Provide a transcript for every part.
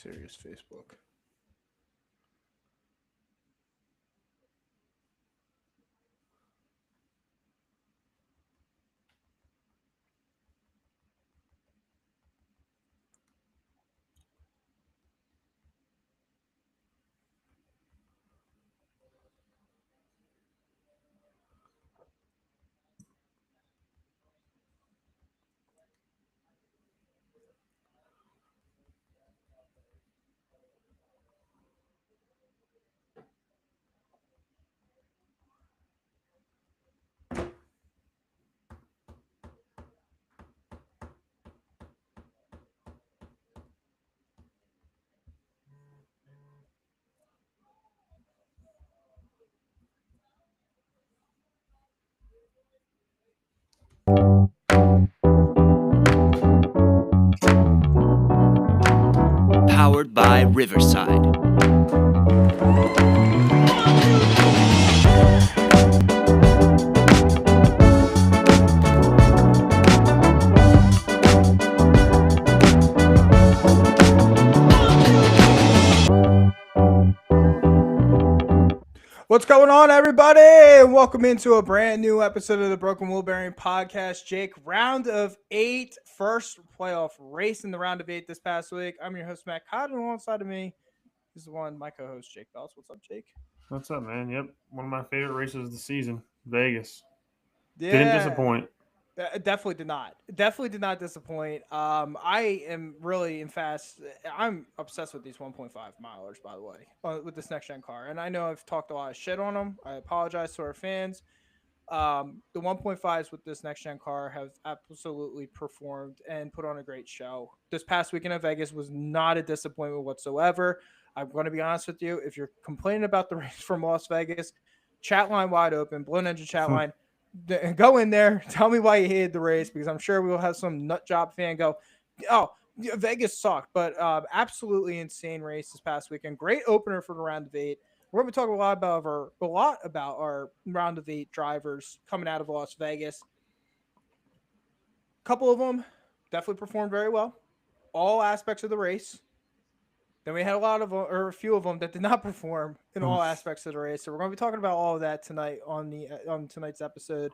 Serious Facebook. Powered by Riverside. What's going on, everybody? And welcome into a brand new episode of the Broken Wheel Bearing Podcast. Jake, round of 8, first playoff race in the round of 8 this past week. I'm your host, Matt Cotton. Alongside of me is the one, my co-host, Jake Bells. What's up, Jake? What's up, man? Yep, one of my favorite races of the season, Vegas. Didn't Yeah, disappoint. definitely did not. Definitely did not disappoint. I am really in fast. I'm obsessed with these 1.5 milers, by the way, with this next gen car. And I know I've talked a lot of shit on them. I apologize to our fans. The 1.5s with this next gen car have absolutely performed and put on a great show. This past weekend at Vegas was not a disappointment whatsoever. I'm going to be honest with you. If you're complaining about the race from Las Vegas, chat line wide open, Blue Ninja chat line. Go in there. Tell me why you hated the race, because I'm sure we'll have some nut job fan go, "Oh, yeah, Vegas sucked," but absolutely insane race this past weekend. Great opener for the round of 8. We're going to talk a lot about our round of 8 drivers coming out of Las Vegas. A couple of them definitely performed very well, all aspects of the race. Then we had a few of them that did not perform in all aspects of the race. So we're going to be talking about all of that tonight on tonight's episode.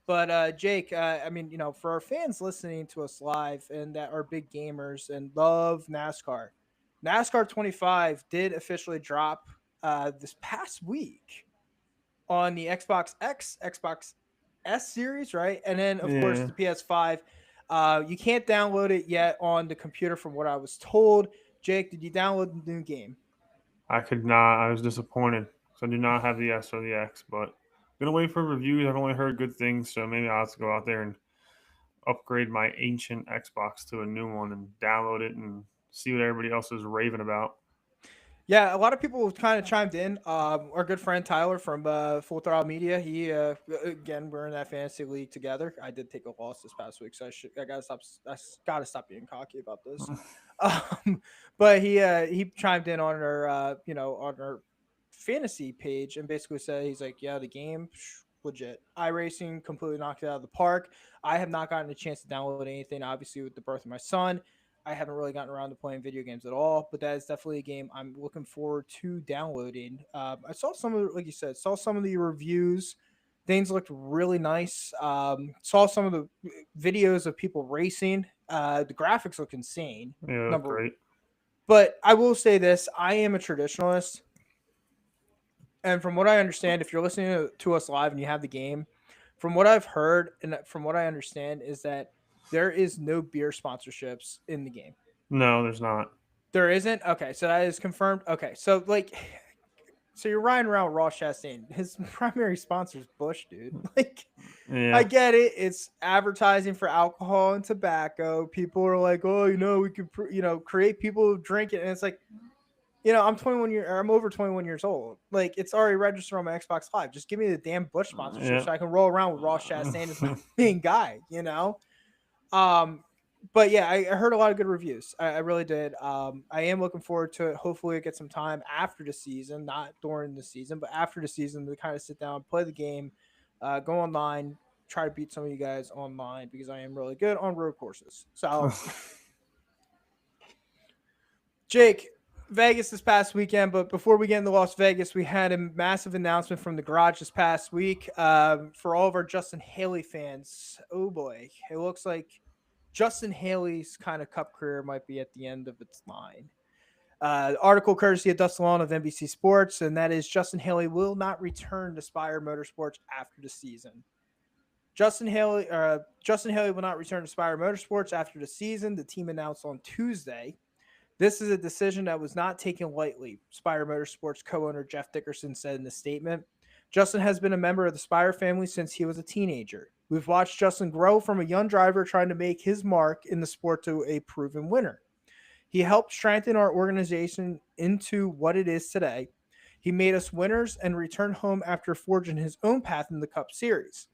But Jake, I mean, for our fans listening to us live and that are big gamers and love NASCAR, NASCAR 25 did officially drop this past week on the Xbox X, Xbox S series, right? And then, of course, Yeah, the PS5. You can't download it yet on the computer, from what I was told. Jake, did you download the new game? I could not. I was disappointed because I do not have the S or the X, but gonna wait for reviews. I've only heard good things, so maybe I'll have to go out there and upgrade my ancient Xbox to a new one and download it and see what everybody else is raving about. Yeah, a lot of people kind of chimed in. Our good friend Tyler from Full Throttle Media. He again, we're in that fantasy league together. I did take a loss this past week, so I gotta stop. Gotta stop being cocky about this. But he chimed in on our on our fantasy page and basically said, he's like, yeah, the game legit. iRacing completely knocked it out of the park. I have not gotten a chance to download anything, obviously, with the birth of my son. I haven't really gotten around to playing video games at all, but that is definitely a game I'm looking forward to downloading. I saw some of, like you said, saw some of the reviews. Things looked really nice. Saw some of the videos of people racing. The graphics look insane. Yeah, Number, great. but I will say this: I am a traditionalist, and from what I understand, if you're listening to us live and you have the game, from what I've heard and from what I understand, is that there is no beer sponsorships in the game. No, there's not. There isn't? Okay, so that is confirmed. Okay, so so you're riding around with Ross Chastain. His primary sponsor is Bush, dude. Like, I Yeah, get it. It's advertising for alcohol and tobacco. People are like, oh, we could, create people who drink it. And it's like, I'm over 21 years old. Like, it's already registered on my Xbox Live. Just give me the damn Bush sponsorship yeah. so I can roll around with Ross Chastain as my main guy. Um, but yeah, I heard a lot of good reviews. I really did. I am looking forward to it. Hopefully, I get some time after the season, not during the season, but after the season to kind of sit down, play the game, go online, try to beat some of you guys online because I am really good on road courses. So, Jake, Vegas this past weekend, but before we get into Las Vegas, we had a massive announcement from the garage this past week for all of our Justin Haley fans. Oh boy, it looks like Justin Haley's kind of cup career might be at the end of its line. Article courtesy of Dustin Long of NBC Sports, and that is Justin Haley will not return to Spire Motorsports after the season. Justin Haley will not return to Spire Motorsports after the season. The team announced on Tuesday. This is a decision that was not taken lightly, Spire Motorsports co-owner Jeff Dickerson said in a statement. Justin has been a member of the Spire family since he was a teenager. We've watched Justin grow from a young driver trying to make his mark in the sport to a proven winner. He helped strengthen our organization into what it is today. He made us winners and returned home after forging his own path in the Cup Series.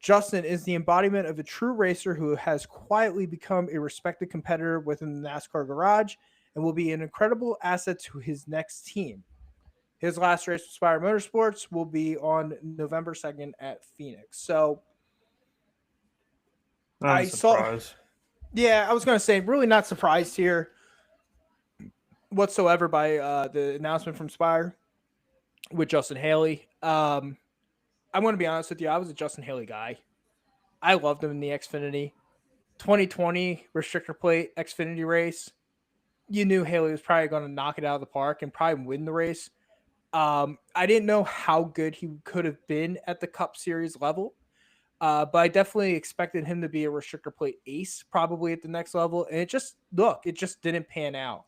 Justin is the embodiment of a true racer who has quietly become a respected competitor within the NASCAR garage and will be an incredible asset to his next team. His last race with Spire Motorsports will be on November 2nd at Phoenix. So I saw, yeah, I was going to say, really not surprised here whatsoever by the announcement from Spire with Justin Haley. I'm going to be honest with you. I was a Justin Haley guy. I loved him in the Xfinity. 2020 restrictor plate Xfinity race. You knew Haley was probably going to knock it out of the park and probably win the race. I didn't know how good he could have been at the Cup Series level, but I definitely expected him to be a restrictor plate ace probably at the next level. And it just didn't pan out.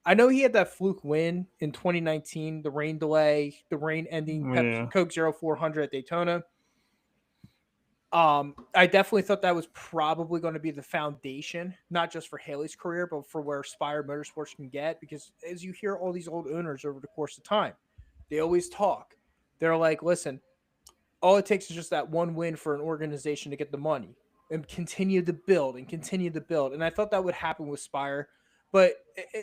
I know he had that fluke win in 2019, the rain delay, the rain ending Coke 0400 at Daytona. I definitely thought that was probably going to be the foundation, not just for Haley's career, but for where Spire Motorsports can get. Because as you hear all these old owners over the course of time, they always talk. They're like, listen, all it takes is just that one win for an organization to get the money and continue to build and continue to build. And I thought that would happen with Spire. But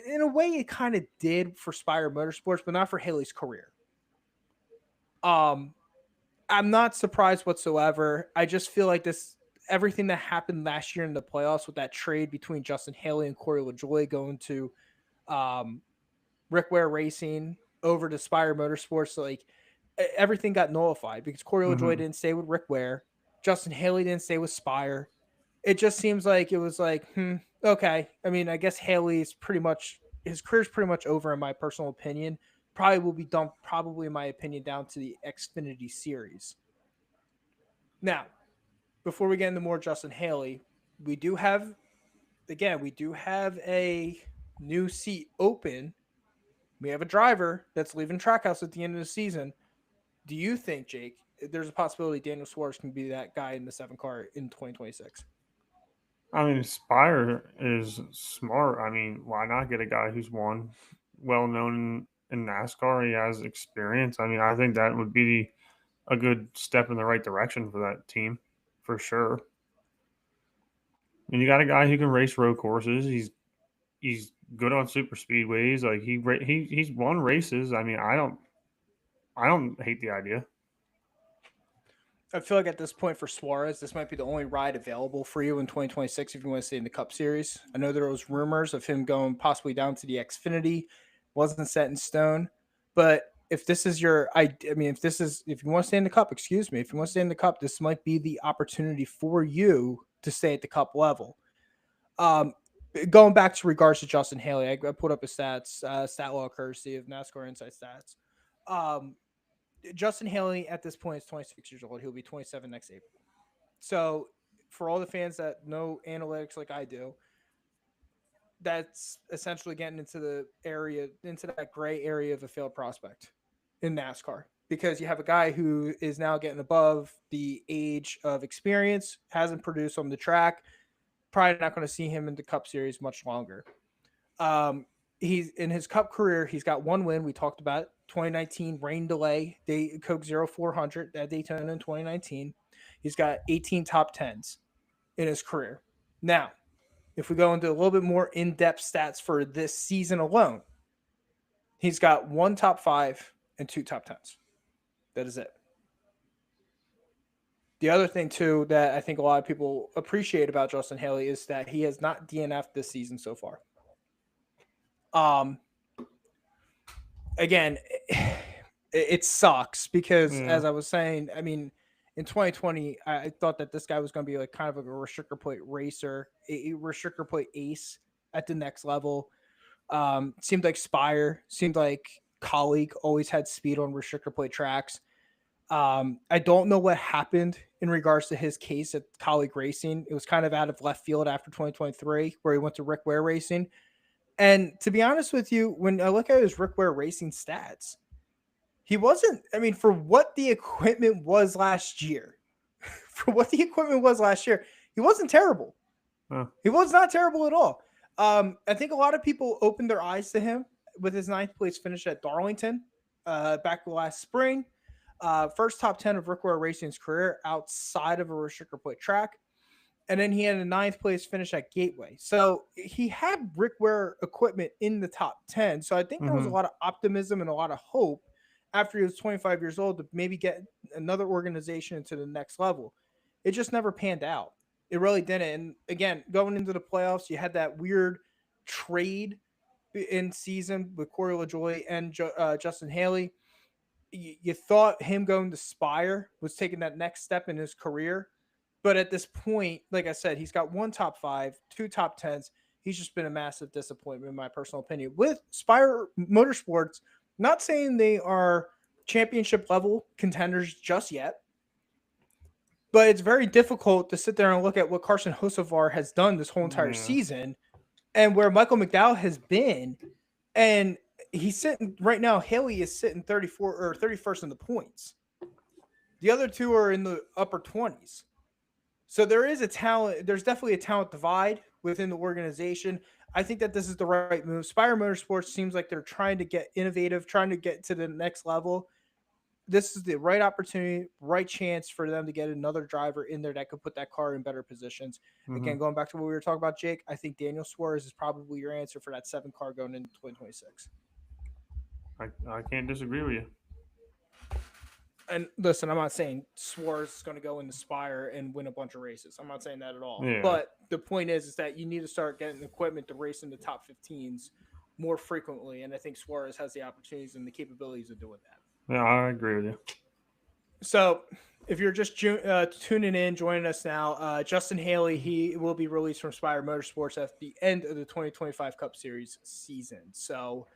in a way, it kind of did for Spire Motorsports, but not for Haley's career. I'm not surprised whatsoever. I just feel like everything that happened last year in the playoffs with that trade between Justin Haley and Corey LaJoie going to Rick Ware Racing over to Spire Motorsports, like everything got nullified because Corey LaJoie didn't stay with Rick Ware. Justin Haley didn't stay with Spire. It just seems like it was like, okay. I mean, I guess his career's pretty much over in my personal opinion. Probably will be dumped, probably in my opinion, down to the Xfinity Series. Now, before we get into more Justin Haley, we do have a new seat open. We have a driver that's leaving Trackhouse at the end of the season. Do you think, Jake, there's a possibility Daniel Suarez can be that guy in the 7 car in 2026? I mean, Spire is smart. I mean, why not get a guy who's well known in NASCAR? He has experience. I mean, I think that would be a good step in the right direction for that team, for sure. And you got a guy who can race road courses. He's good on super speedways. Like he's won races. I mean, I don't hate the idea. I feel like at this point for Suarez, this might be the only ride available for you in 2026 if you want to stay in the Cup Series. I know there was rumors of him going possibly down to the Xfinity. Wasn't set in stone. But if this is if you want to stay in the Cup, if you want to stay in the Cup, this might be the opportunity for you to stay at the Cup level. Going back to regards to Justin Haley, I put up his stats, stat law courtesy of NASCAR Insight Stats. Justin Haley at this point is 26 years old. He'll be 27 next April. So for all the fans that know analytics like I do, that's essentially getting into that gray area of a failed prospect in NASCAR, because you have a guy who is now getting above the age of experience, hasn't produced on the track, probably not going to see him in the Cup Series much longer. He's in his Cup career. He's got one win. We talked about 2019 rain delay, Coke 0400 at Daytona in 2019. He's got 18 top 10s in his career. Now, if we go into a little bit more in-depth stats for this season alone, he's got 1 top 5 and 2 top 10s. That is it. The other thing, too, that I think a lot of people appreciate about Justin Haley is that he has not DNF'd this season so far. Um, again, it sucks because Yeah. as I was saying, I mean, in 2020, I thought that this guy was going to be like kind of like a restrictor plate racer, a restrictor plate ace at the next level. Seemed like Spire, seemed like Colleague always had speed on restrictor plate tracks. I don't know what happened in regards to his case at Colleague Racing. It was kind of out of left field after 2023, where he went to Rick Ware Racing. And to be honest with you, when I look at his Rick Ware Racing stats, he wasn't, I mean, for what the equipment was last year, he wasn't terrible. Huh. He was not terrible at all. I think a lot of people opened their eyes to him with his ninth place finish at Darlington back last spring. First top 10 of Rick Ware Racing's career outside of a restrictor plate track. And then he had a ninth place finish at Gateway. So he had Rick Ware equipment in the top 10. So I think there was a lot of optimism and a lot of hope after he was 25 years old to maybe get another organization into the next level. It just never panned out. It really didn't. And again, going into the playoffs, you had that weird trade in season with Corey LaJoie and Justin Haley. You thought him going to Spire was taking that next step in his career. But at this point, like I said, he's got one top 5, 2 top 10s. He's just been a massive disappointment, in my personal opinion. With Spire Motorsports, not saying they are championship level contenders just yet, but it's very difficult to sit there and look at what Carson Hocevar has done this whole entire season and where Michael McDowell has been. And he's sitting right now, Haley is sitting 34 or 31st in the points. The other two are in the upper 20s. So there is a talent. There's definitely a talent divide within the organization. I think that this is the right move. Spire Motorsports seems like they're trying to get innovative, trying to get to the next level. This is the right opportunity, right chance for them to get another driver in there that could put that car in better positions. Again, going back to what we were talking about, Jake, I think Daniel Suarez is probably your answer for that 7 car going into 2026. I can't disagree with you. And listen, I'm not saying Suarez is going to go in the Spire and win a bunch of races. I'm not saying that at all. Yeah. But the point is that you need to start getting equipment to race in the top 15s more frequently. And I think Suarez has the opportunities and the capabilities of doing that. Yeah, I agree with you. So if you're just tuning in, joining us now, Justin Haley, he will be released from Spire Motorsports at the end of the 2025 Cup Series season. So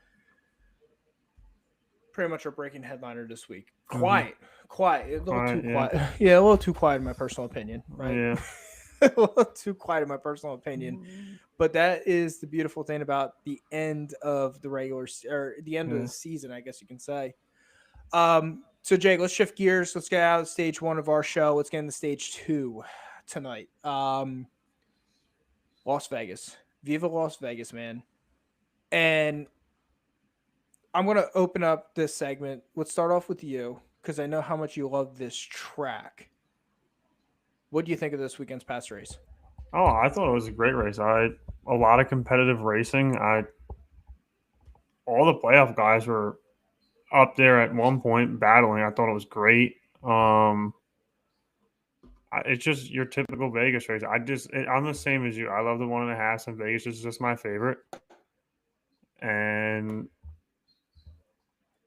pretty much our breaking headliner this week. Quiet, a little too quiet. Yeah, a little too quiet in my personal opinion, right? Yeah. A little too quiet in my personal opinion. But that is the beautiful thing about the end of the regular or the end of the season, I guess you can say. So Jake, let's shift gears. Let's get out of stage 1 of our show. Let's get into stage 2 tonight. Las Vegas. Viva Las Vegas, man. And I'm going to open up this segment. Let's start off with you because I know how much you love this track. What do you think of this weekend's past race? Oh, I thought it was a great race. A lot of competitive racing. All the playoff guys were up there at one point battling. I thought it was great. It's just your typical Vegas race. I'm the same as you. I love the 1.5 in Vegas. It's just my favorite. And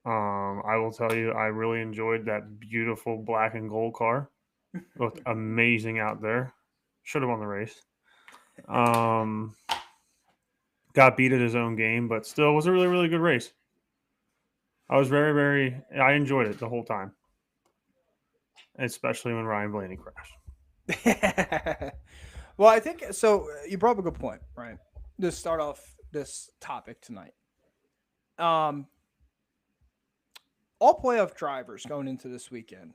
I will tell you, I really enjoyed that beautiful black and gold car. Looked amazing out there. Should have won the race. Got beat at his own game, but still was a really, really good race. I was I enjoyed it the whole time. Especially when Ryan Blaney crashed. Well, I think, so you brought up a good point, right? To start off this topic tonight. All playoff drivers going into this weekend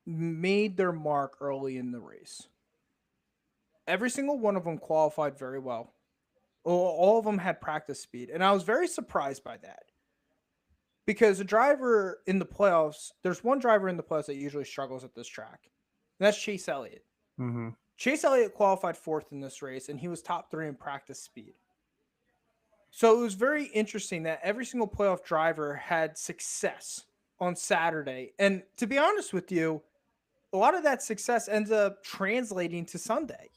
made their mark early in the race. Every single one of them qualified very well. All of them had practice speed. And I was very surprised by that. Because a driver in the playoffs, there's one driver in the playoffs that usually struggles at this track. And that's Chase Elliott. Mm-hmm. Chase Elliott qualified 4th in this race, and he was top 3 in practice speed. So it was very interesting that every single playoff driver had success on Saturday. And to be honest with you, a lot of that success ends up translating to Sunday.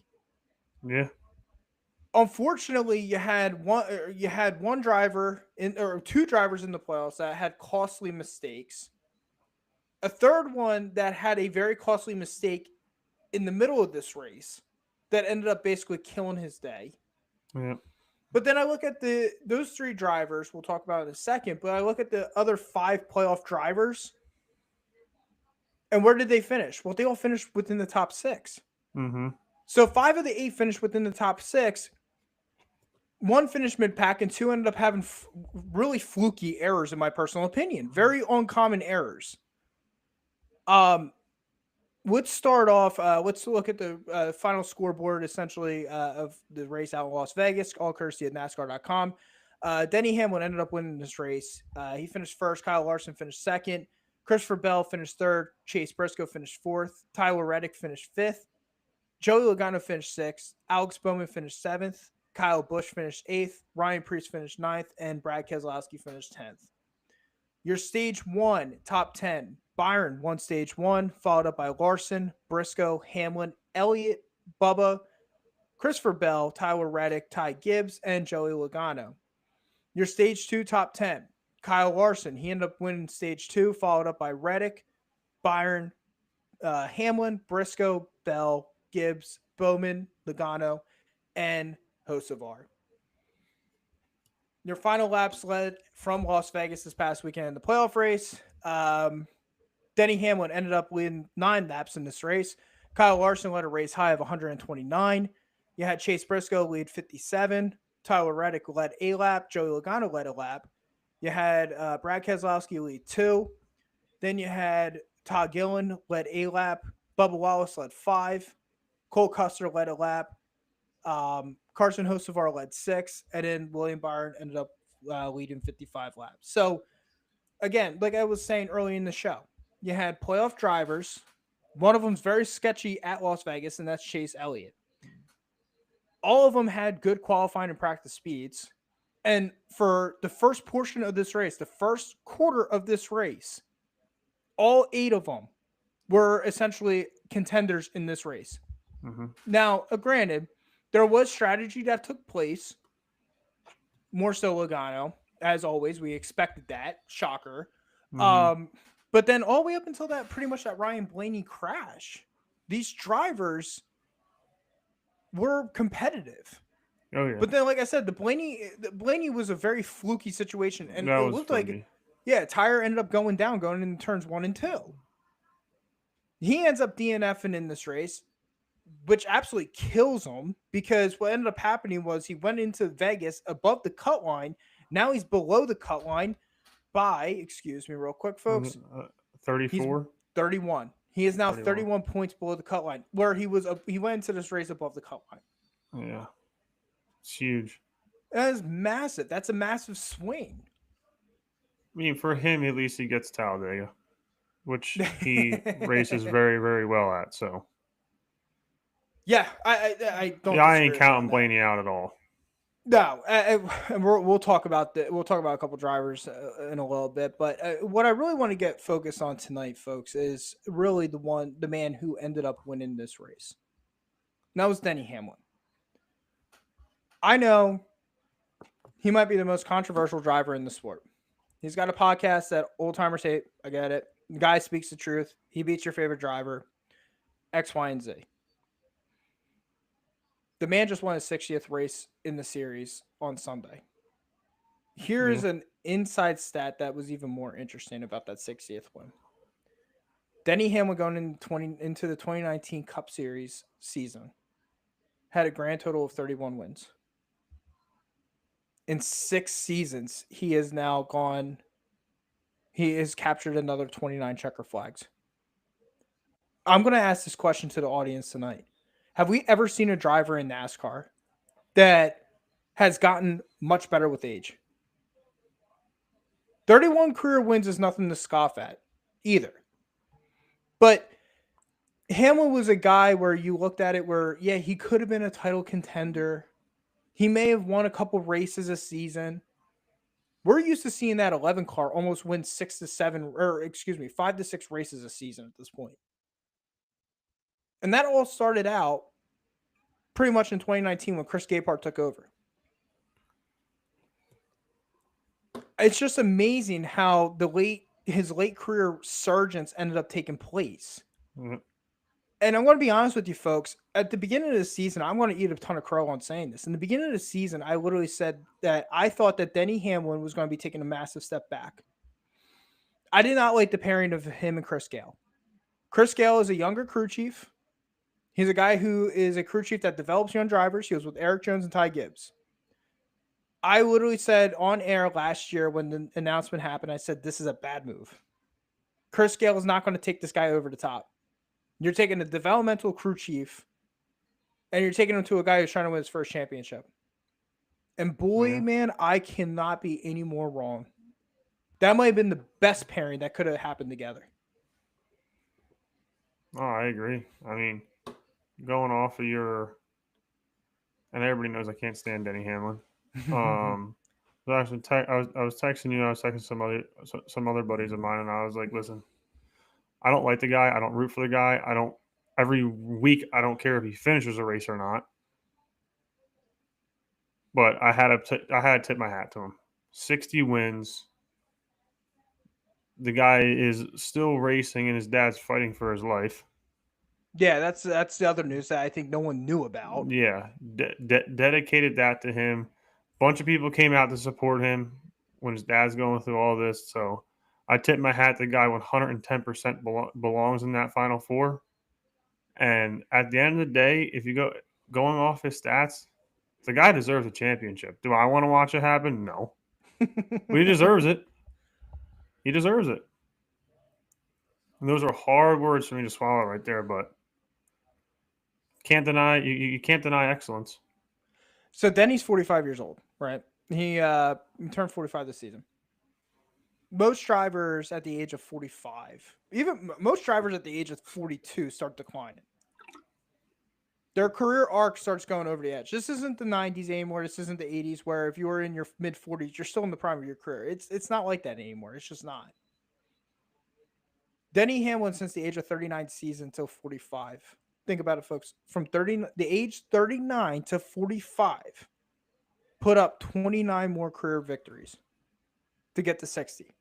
Yeah. unfortunately, you had one driver or two drivers in the playoffs that had costly mistakes. A third one that had a very costly mistake in the middle of this race that ended up basically killing his day. Yeah. But then I look at those three drivers, we'll talk about in a second, but I look at the other 5 playoff drivers, and where did they finish? Well, they all finished within the top 6. Mm-hmm. So 5 of the 8 finished within the top 6. One finished mid-pack, and 2 ended up having really fluky errors, in my personal opinion. Very uncommon errors. Let's start off. Let's look at the final scoreboard, essentially, of the race out in Las Vegas, all courtesy of NASCAR.com. Denny Hamlin ended up winning this race. He finished first. Kyle Larson finished second. Christopher Bell finished third. Chase Briscoe finished fourth. Tyler Reddick finished fifth. Joey Logano finished sixth. Alex Bowman finished seventh. Kyle Busch finished eighth. Ryan Preece finished ninth. And Brad Keselowski finished 10th. Your stage 1, top 10. Byron won stage 1, followed up by Larson, Briscoe, Hamlin, Elliott, Bubba, Christopher Bell, Tyler Reddick, Ty Gibbs, and Joey Logano. Your stage 2, top 10. Kyle Larson, he ended up winning stage 2, followed up by Reddick, Byron, Hamlin, Briscoe, Bell, Gibbs, Bowman, Logano, and Hocevar. Your final laps led from Las Vegas this past weekend in the playoff race. Denny Hamlin ended up leading 9 laps in this race. Kyle Larson led a race high of 129. You had Chase Briscoe lead 57. Tyler Reddick led a lap. Joey Logano led a lap. You had Brad Keselowski lead 2. Then you had Todd Gillen led a lap. Bubba Wallace led 5. Cole Custer led a lap. Carson Hocevar led 6. And then William Byron ended up leading 55 laps. So, again, like I was saying early in the show, you had playoff drivers. One of them's very sketchy at Las Vegas, and that's Chase Elliott. All of them had good qualifying and practice speeds. And for the first portion of this race, the first quarter of this race, all 8 of them were essentially contenders in this race. Mm-hmm. Now, granted, there was strategy that took place. More so Logano. As always, we expected that. Shocker. Mm-hmm. But then all the way up until that Ryan Blaney crash, these drivers were competitive. Oh yeah. But then, like I said, the Blaney was a very fluky situation, and That it was looked funny. like tire ended up going down, going into turns 1 and 2. He ends up DNFing in this race, which absolutely kills him, because what ended up happening was he went into Vegas above the cut line. Now he's below the cut line by, excuse me real quick, folks, 34? 31. He is now 31. 31 points below the cut line, where he went into this race above the cut line. Yeah. It's huge. That is massive. That's a massive swing. I mean, for him, at least he gets Talladega, which he races very, very well at. So Yeah, I don't. yeah, I ain't disagree counting on that. Blaney out at all. No, and we'll talk about we'll talk about a couple drivers in a little bit, but what I really want to get focused on tonight, folks, is really the man who ended up winning this race. And that was Denny Hamlin. I know he might be the most controversial driver in the sport. He's got a podcast that old timers hate. I get it. The guy speaks the truth. He beats your favorite driver. X, Y, and Z. The man just won his 60th race in the series on Sunday. Here is an inside stat that was even more interesting about that 60th win. Denny Hamlin going into the 2019 Cup Series season had a grand total of 31 wins. In 6 seasons, he has captured another 29 checker flags. I'm going to ask this question to the audience tonight. Have we ever seen a driver in NASCAR that has gotten much better with age? 31 career wins is nothing to scoff at either. But Hamlin was a guy where you looked at it where, yeah, he could have been a title contender. He may have won a couple races a season. We're used to seeing that 11 car almost win 5 to 6 races a season at this point. And that all started out pretty much in 2019 when Chris Gabehart took over. It's just amazing how his late career surgence ended up taking place. Mm-hmm. And I'm going to be honest with you folks. At the beginning of the season, I'm going to eat a ton of crow on saying this. In the beginning of the season, I literally said that I thought that Denny Hamlin was going to be taking a massive step back. I did not like the pairing of him and Chris Gale. Chris Gale is a younger crew chief. He's a guy who is a crew chief that develops young drivers. He was with Eric Jones and Ty Gibbs. I literally said on air last year when the announcement happened, I said, this is a bad move. Chris Gale is not going to take this guy over the top. You're taking a developmental crew chief and you're taking him to a guy who's trying to win his first championship. And boy, man, I cannot be any more wrong. That might have been the best pairing that could have happened together. Oh, I agree. I mean, going off of your, and everybody knows I can't stand Denny Hamlin. I was texting you. I was texting some other buddies of mine, and I was like, "Listen, I don't like the guy. I don't root for the guy. I don't. Every week, I don't care if he finishes a race or not. But I had to tip my hat to him. 60 wins. The guy is still racing, and his dad's fighting for his life. Yeah, that's the other news that I think no one knew about. Yeah, dedicated that to him. Bunch of people came out to support him when his dad's going through all this. So I tip my hat. The guy 110% belongs in that Final Four. And at the end of the day, if you going off his stats, the guy deserves a championship. Do I want to watch it happen? No. But he deserves it. He deserves it. And those are hard words for me to swallow right there, but can't deny you can't deny excellence. So Denny's 45 years old, right? He turned 45 this season. Most drivers at the age of 45, even most drivers at the age of 42 start declining. Their career arc starts going over the edge. This isn't the 90s anymore. This isn't the 80s where if you were in your mid 40s, you're still in the prime of your career. It's not like that anymore. It's just not. Denny Hamlin, since the age of 39 season until 45. Think about it, folks. From the age 39 to 45, put up 29 more career victories to get to 60.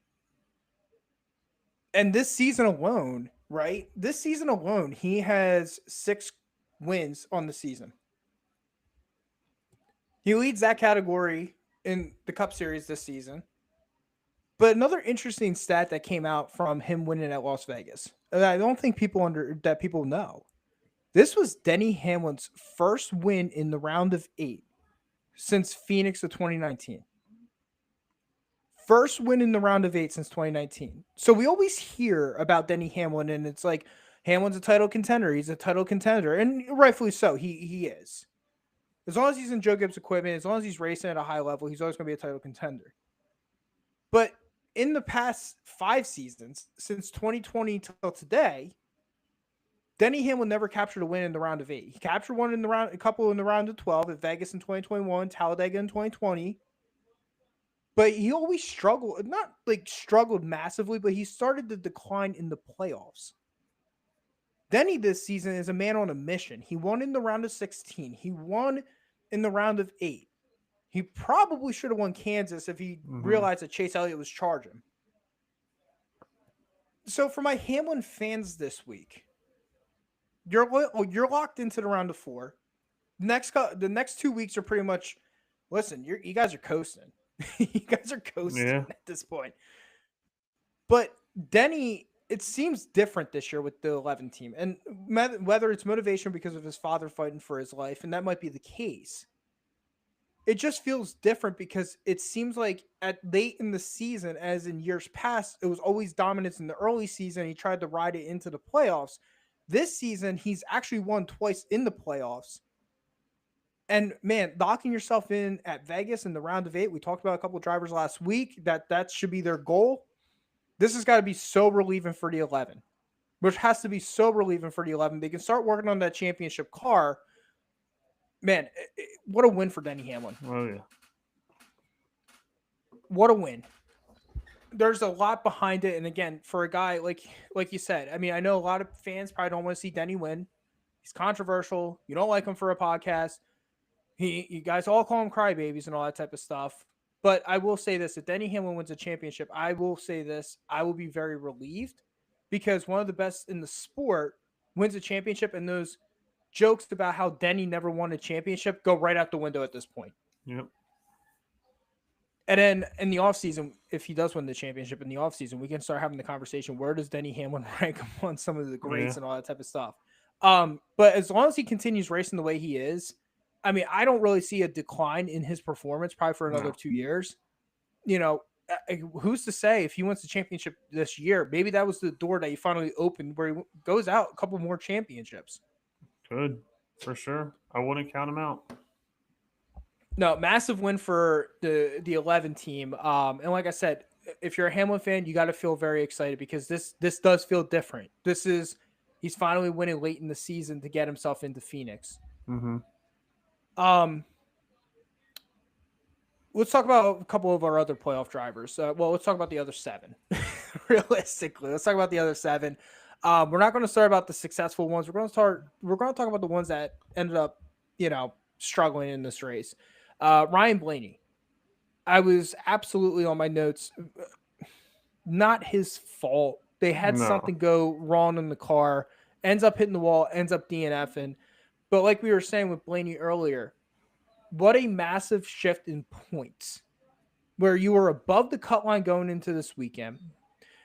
And this season alone, right? This season alone, he has 6 wins on the season. He leads that category in the Cup Series this season. But another interesting stat that came out from him winning at Las Vegas, and I don't think people know. This was Denny Hamlin's first win in the round of 8 since Phoenix of 2019. First win in the round of 8 since 2019. So we always hear about Denny Hamlin, and it's like Hamlin's a title contender. He's a title contender, and rightfully so. He is. As long as he's in Joe Gibbs equipment, as long as he's racing at a high level, he's always going to be a title contender. But in the past 5 seasons, since 2020 till today, Denny Hamlin never captured a win in the round of 8. He captured one in the round, a couple in the round of 12 at Vegas in 2021, Talladega in 2020. But he always struggled, not like struggled massively, but he started to decline in the playoffs. Denny this season is a man on a mission. He won in the round of 16. He won in the round of 8. He probably should have won Kansas if he realized that Chase Elliott was charging. So for my Hamlin fans this week, you're locked into the round of 4. The next 2 weeks are pretty much, listen, you guys are coasting. You guys are coasting at this point. But Denny, it seems different this year with the 11 team. And whether it's motivation because of his father fighting for his life, and that might be the case, it just feels different because it seems like at late in the season, as in years past, it was always dominance in the early season. He tried to ride it into the playoffs. This season, he's actually won twice in the playoffs. And man, locking yourself in at Vegas in the round of 8, we talked about a couple of drivers last week that should be their goal. This has got to be so relieving for the 11, which has to be so relieving for the 11. They can start working on that championship car. Man, what a win for Denny Hamlin. Oh, yeah. What a win. There's a lot behind it. And again, for a guy like you said, I mean, I know a lot of fans probably don't want to see Denny win. He's controversial. You don't like him for a podcast. You guys all call him crybabies and all that type of stuff. But I will say this: if Denny Hamlin wins a championship, I will say this: I will be very relieved because one of the best in the sport wins a championship, and those jokes about how Denny never won a championship go right out the window at this point. Yep. And then in the offseason, if he does win the championship in the offseason, we can start having the conversation. Where does Denny Hamlin rank among some of the greats and all that type of stuff? But as long as he continues racing the way he is, I mean, I don't really see a decline in his performance probably for another 2 years. Who's to say if he wins the championship this year, maybe that was the door that he finally opened where he goes out a couple more championships. Good, for sure. I wouldn't count him out. No, massive win for the 11 team. And like I said, if you're a Hamlin fan, you got to feel very excited because this does feel different. He's finally winning late in the season to get himself into Phoenix. Mm-hmm. Let's talk about a couple of our other playoff drivers. Let's talk about the other 7. Realistically, let's talk about the other 7. We're not going to start about the successful ones. We're going to talk about the ones that ended up, struggling in this race. Ryan Blaney. I was absolutely on my notes. Not his fault. They had something go wrong in the car. Ends up hitting the wall. Ends up DNFing. But like we were saying with Blaney earlier, what a massive shift in points where you were above the cut line going into this weekend.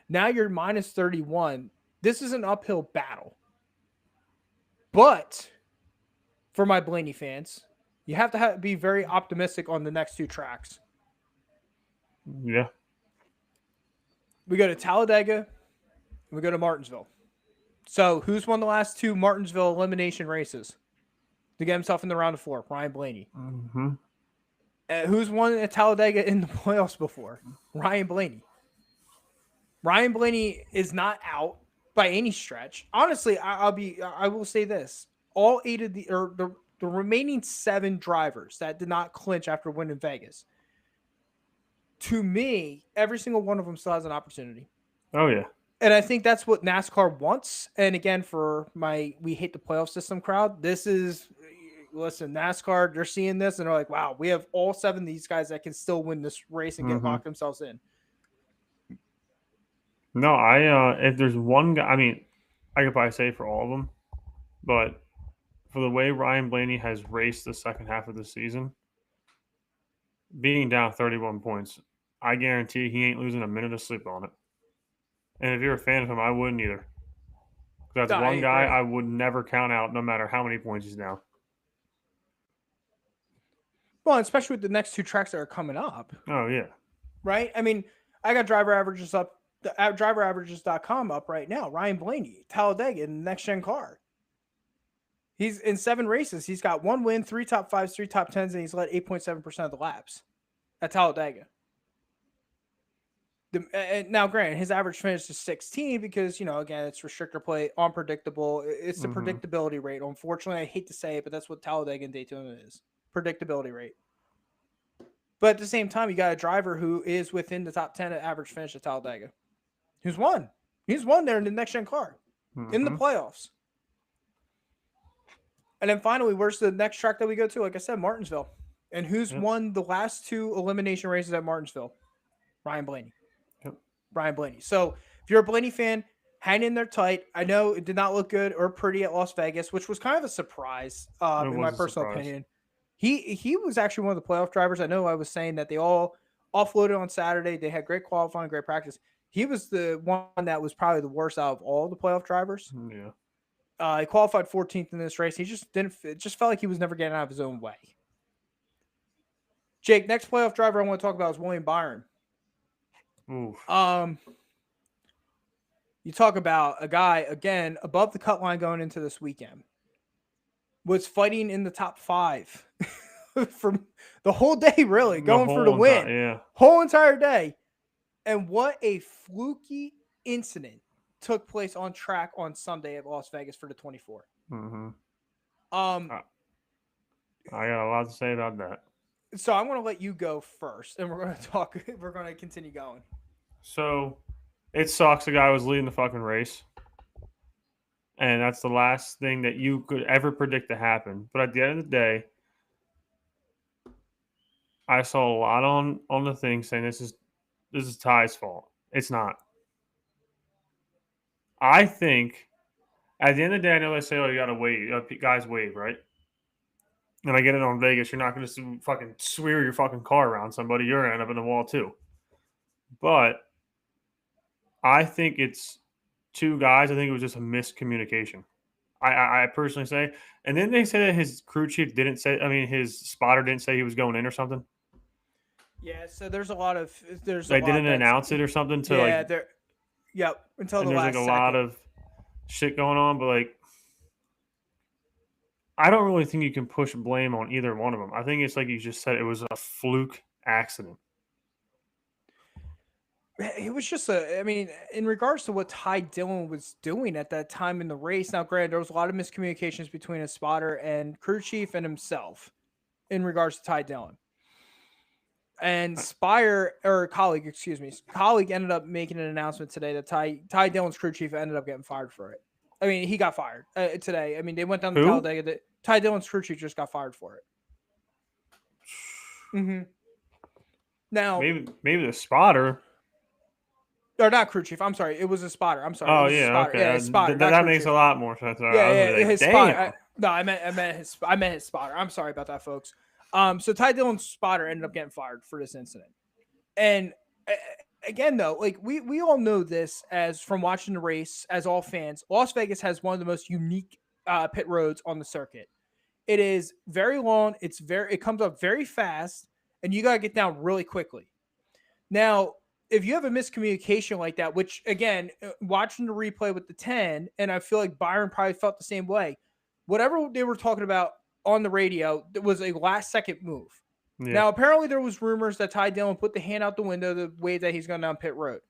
Now you're minus 31. This is an uphill battle. But for my Blaney fans, you have to be very optimistic on the next 2 tracks. Yeah. We go to Talladega and we go to Martinsville. So who's won the last 2 Martinsville elimination races to get himself in the round of 4? Ryan Blaney. Mm-hmm. Who's won at Talladega in the playoffs before? Ryan Blaney. Ryan Blaney is not out by any stretch. Honestly, I will say this: all 8 of the remaining 7 drivers that did not clinch after winning Vegas. To me, every single one of them still has an opportunity. Oh yeah. And I think that's what NASCAR wants. And again, for my We Hate the Playoff System crowd, NASCAR, they're seeing this and they're like, wow, we have all 7 of these guys that can still win this race and get locked themselves in. No, if there's one guy, I mean, I could probably say for all of them, but for the way Ryan Blaney has raced the second half of the season, being down 31 points, I guarantee he ain't losing a minute of sleep on it. And if you're a fan of him, I wouldn't either. That's one guy I would never count out, no matter how many points he's down. Well, especially with the next 2 tracks that are coming up. Oh, yeah. Right? I mean, I got driver averages up, driveraverages.com up right now. Ryan Blaney, Talladega in the next-gen car. He's in 7 races. He's got 1 win, 3 top 5s, 3 top 10s, and he's led 8.7% of the laps at Talladega. Now, granted, his average finish is 16 because, again, it's restrictor plate, unpredictable. It's the predictability rate. Unfortunately, I hate to say it, but that's what Talladega and Daytona is. Predictability rate. But at the same time, you got a driver who is within the top 10 at average finish at Talladega. Who's won? He's won there in the next-gen car. In the playoffs. And then finally, where's the next track that we go to? Like I said, Martinsville. And who's won the last 2 elimination races at Martinsville? Ryan Blaney. Ryan Blaney. So if you're a Blaney fan, hang in there tight. I know it did not look good or pretty at Las Vegas, which was kind of a surprise in my personal opinion. He was actually one of the playoff drivers. I know I was saying that they all offloaded on Saturday. They had great qualifying, great practice. He was the one that was probably the worst out of all the playoff drivers. Yeah. He qualified 14th in this race. He it just felt like he was never getting out of his own way. Jake, next playoff driver I want to talk about is William Byron. Oof. You talk about a guy, again, above the cut line going into this weekend. Was fighting in the top 5 for the whole day, really, going for the win. Whole entire day. And what a fluky incident took place on track on Sunday at Las Vegas for the 24. I got a lot to say about that. So I'm going to let you go first, and we're going to continue going. So it sucks the guy was leading the fucking race. and that's the last thing that you could ever predict to happen. But at the end of the day, I saw a lot on the thing saying this is Ty's fault. It's not. I think at the end of the day, I know they say, "Oh, you got to wait, guys wave," right? And I get it on Vegas. You're not going to fucking swear your fucking car around somebody. You're going to end up in the wall too. But I think it's two guys. I think it was just a miscommunication. I personally say. And then they say that his crew chief didn't say. I mean, his spotter didn't say he was going in or something. Yeah, so there's a lot of They didn't announce it or something to like. there. Yep, until And the there's last like a second. lot of shit going on, but like, I don't really think you can push blame on either one of them. I think it's like you just said, it was a fluke accident. It was just I mean, in regards to what Ty Dillon was doing at that time in the race. Now, granted, there was a lot of miscommunications between his spotter and crew chief and himself in regards to Ty Dillon. And colleague ended up making an announcement today that Ty Dillon's crew chief ended up getting fired for it. I mean, he got fired today. I mean, they went down to Who? Talladega. Ty Dillon's crew chief just got fired for it. Mm-hmm. Now, maybe the spotter. or not crew chief. I'm sorry. It was a spotter. I'm sorry. Oh It was a yeah, spotter. okay. Yeah, spotter. That makes a lot more sense. Yeah, like, his damn. spotter. No, I meant his spotter. I'm sorry about that, folks. So Ty Dillon's spotter ended up getting fired for this incident. And again, though, like we all know this as from watching the race, as all fans. Las Vegas has one of the most unique pit roads on the circuit. It is very long. It comes up very fast, and you gotta get down really quickly. Now, if you have a miscommunication like that, which again, watching the replay with the 10, and I feel like Byron probably felt the same way. Whatever they were talking about on the radio, it was a last second move. Yeah. Now, apparently there was rumors that Ty Dillon put the hand out the window the way that he's going down pit road.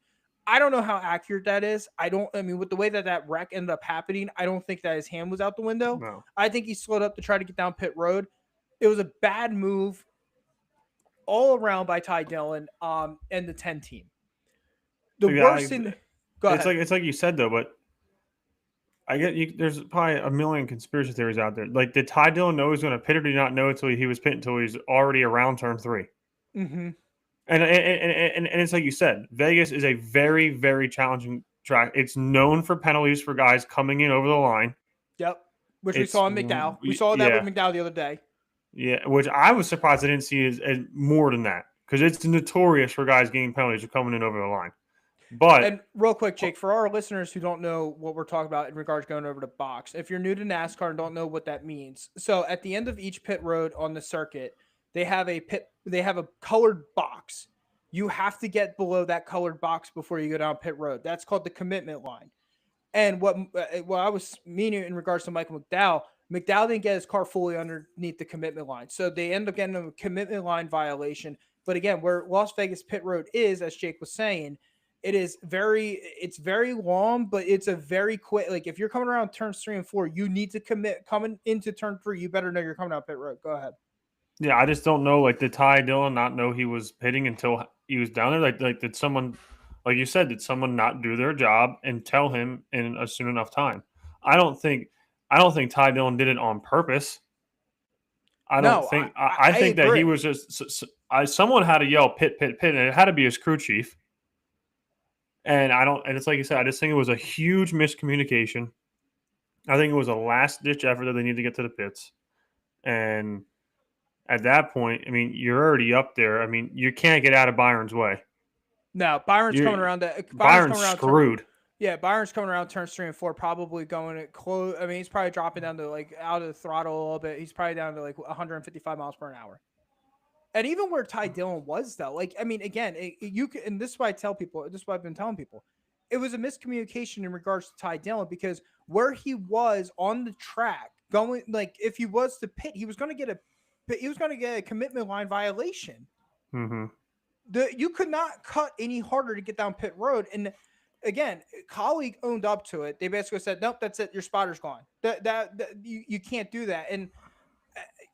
I don't know how accurate that is. I mean, with the way that wreck ended up happening, I don't think that his hand was out the window. No. I think he slowed up to try to get down pit road. It was a bad move all around by Ty Dillon and the 10 team. The worst thing. Go ahead. It's like you said though, but I get you. There's probably a million conspiracy theories out there. Like, did Ty Dillon know he was going to pit, or did he not know until he was pitting until he's already around turn 3? Mm-hmm. And it's like you said, Vegas is a very, very challenging track. It's known for penalties for guys coming in over the line. Yep, which we saw in McDowell. We saw that with McDowell the other day. Yeah, which I was surprised I didn't see as more than that, because it's notorious for guys getting penalties or coming in over the line. But and real quick, Jake, for our listeners who don't know what we're talking about in regards to going over to box, if you're new to NASCAR and don't know what that means, so at the end of each pit road on the circuit, they have a colored box. You have to get below that colored box before you go down pit road. That's called the commitment line. And what I was meaning in regards to Michael McDowell didn't get his car fully underneath the commitment line, so they end up getting a commitment line violation. But again, where Las Vegas pit road is, as Jake was saying, it's very long, but it's a very quick. Like, if you're coming around turns 3 and 4, you need to commit coming into turn 3. You better know you're coming out pit road. Go ahead. Yeah, I just don't know. Like, did Ty Dillon not know he was pitting until he was down there? Like did someone, like you said, did someone not do their job and tell him in a soon enough time? I don't think Ty Dillon did it on purpose. I think that he was just someone had to yell pit, and it had to be his crew chief. And it's like you said, I just think it was a huge miscommunication. I think it was a last-ditch effort that they need to get to the pits. And at that point, I mean, you're already up there. I mean, you can't get out of Byron's way. No, Byron's coming around. Byron's screwed. Byron's coming around turns 3 and 4, probably going at close. I mean, he's probably dropping down to like out of the throttle a little bit. He's probably down to like 155 miles per hour. And even where Ty Dillon was, though, like, I mean, again, and this is why I tell people, this is what I've been telling people, it was a miscommunication in regards to Ty Dillon, because where he was on the track going, like, if he was to pit, he was going to get a commitment line violation. Mm-hmm. You could not cut any harder to get down pit road. And again, colleague owned up to it. They basically said, nope, that's it. Your spotter's gone. You can't do that. And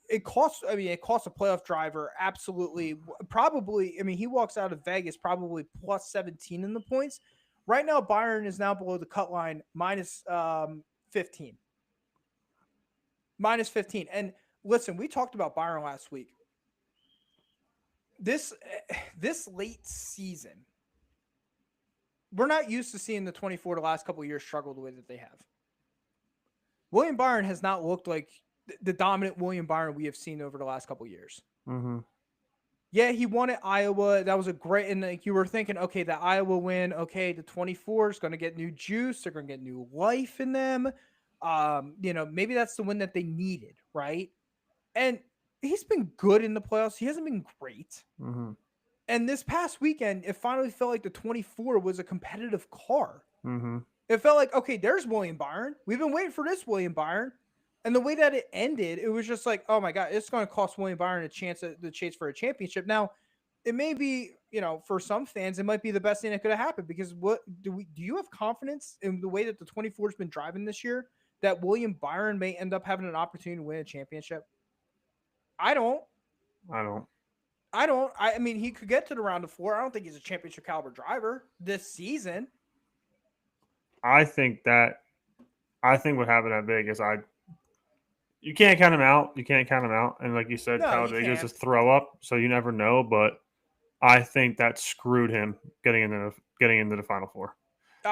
it costs a playoff driver absolutely, probably. I mean, he walks out of Vegas probably plus 17 in the points. Right now, Byron is now below the cut line minus 15. Minus 15. And listen, we talked about Byron last week. This late season, we're not used to seeing the 24 the last couple of years struggle the way that they have. William Byron has not looked like the dominant William Byron we have seen over the last couple of years. Mm-hmm. Yeah, he won at Iowa. That was a great, and like you were thinking, okay, that Iowa win, okay, the 24 is going to get new juice. They're going to get new life in them. Maybe that's the win that they needed, right? And he's been good in the playoffs. He hasn't been great. Mm-hmm. And this past weekend, it finally felt like the 24 was a competitive car. Mm-hmm. It felt like, okay, there's William Byron. We've been waiting for this William Byron. And the way that it ended, it was just like, oh my God, it's going to cost William Byron a chance at the chase for a championship. Now, it may be, for some fans, it might be the best thing that could have happened because do you have confidence in the way that the 24 has been driving this year that William Byron may end up having an opportunity to win a championship? I don't. I mean, he could get to the round of 4. I don't think he's a championship caliber driver this season. I think what happened at Vegas, you can't count him out. And like you said, Talladega just throw up, so you never know. But I think that screwed him getting into the Final Four.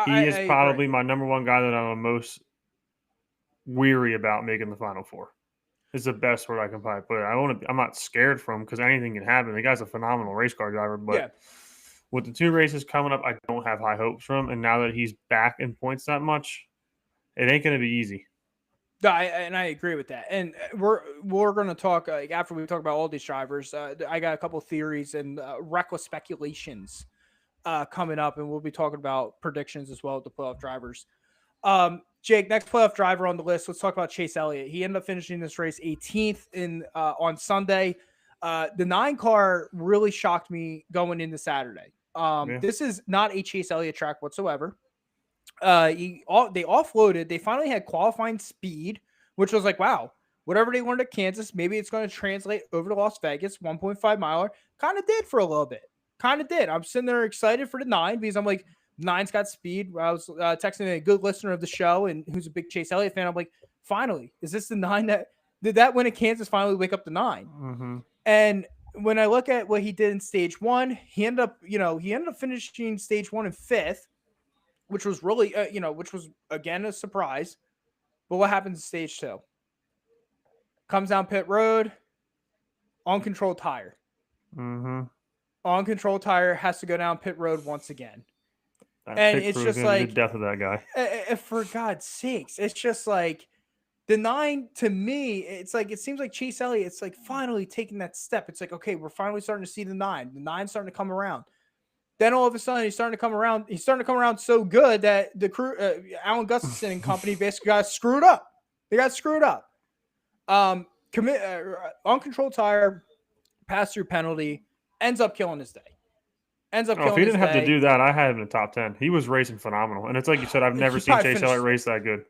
He is probably my number one guy that I'm most weary about making the Final Four. Is the best word I can probably put it. I'm not scared from because anything can happen. The guy's a phenomenal race car driver, but with the 2 races coming up, I don't have high hopes for him. And now that he's back in points that much, it ain't going to be easy. And I agree with that. And we're going to talk after we talk about all these drivers. I got a couple theories and reckless speculations coming up, and we'll be talking about predictions as well with the playoff drivers. Jake, next playoff driver on the list. Let's talk about Chase Elliott. He ended up finishing this race 18th on Sunday. The 9 car really shocked me going into Saturday. This is not a Chase Elliott track whatsoever. They offloaded. They finally had qualifying speed, which was like, wow, whatever they learned at Kansas, maybe it's going to translate over to Las Vegas. 1.5 miler kind of did for a little bit. I'm sitting there excited for the 9 because I'm like, 9's got speed. I was texting a good listener of the show and who's a big Chase Elliott fan. I'm like, finally, is this the 9 did that win at Kansas finally wake up the 9? Mm-hmm. And when I look at what he did in stage 1, he ended up finishing stage 1 in 5th. Which was really, which was, again, a surprise. But what happens in stage 2? Comes down pit road, uncontrolled tire. Mm-hmm. Uncontrolled tire has to go down pit road once again. And it's just like, the death of that guy. For God's sakes, it's just like, the 9, to me, it's like, it seems like Chase Elliott, it's like finally taking that step. It's like, okay, we're finally starting to see the 9. The 9's starting to come around. Then all of a sudden, he's starting to come around. He's starting to come around so good that the crew, Alan Gustafson and company, basically got screwed up. They got screwed up. Uncontrolled tire, pass-through penalty, ends up killing his day. If he didn't have to do that, I had him in the top 10. He was racing phenomenal, and it's like you said, I've never seen Chase Elliott race that good.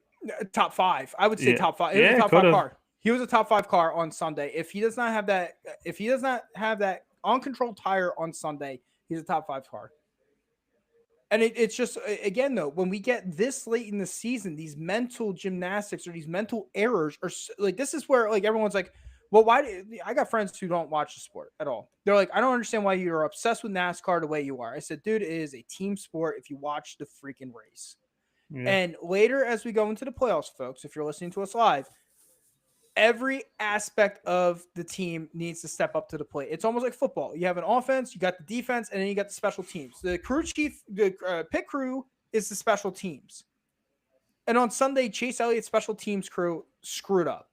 Top 5, I would say top 5. It was a top 5 car. He was a top 5 car on Sunday. If he does not have that uncontrolled tire on Sunday, he's a top 5 car. And it's just, again, though, when we get this late in the season, these mental gymnastics or these mental errors are like, this is where like everyone's like, well, I got friends who don't watch the sport at all. They're like, I don't understand why you're obsessed with NASCAR the way you are. I said, dude, it is a team sport if you watch the freaking race. Yeah. And later, as we go into the playoffs, folks, if you're listening to us live, every aspect of the team needs to step up to the plate. It's almost like football. You have an offense, you got the defense, and then you got the special teams. The crew chief, the pit crew is the special teams. And on Sunday, Chase Elliott's special teams crew screwed up.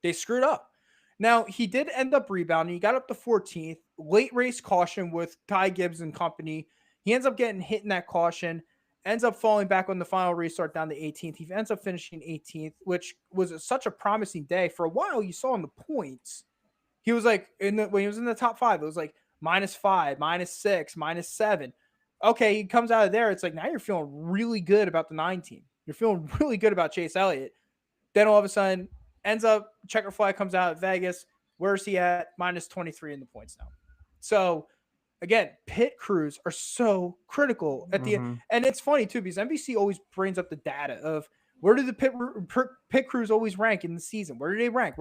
They screwed up. Now, he did end up rebounding. He got up to 14th. Late race caution with Ty Gibbs and company. He ends up getting hit in that caution. Ends up falling back on the final restart down to 18th. He ends up finishing 18th, which was such a promising day. For a while, you saw in the points, he was like, when he was in the top 5, it was like -5, -6, -7. Okay, he comes out of there. It's like, now you're feeling really good about the 9 team. You're feeling really good about Chase Elliott. Then all of a sudden, ends up, checker flag comes out at Vegas. Where's he at? -23 in the points now. So, again, pit crews are so critical at the end. And it's funny, too, because NBC always brings up the data of Where do the pit crews always rank in the season? Where do they rank?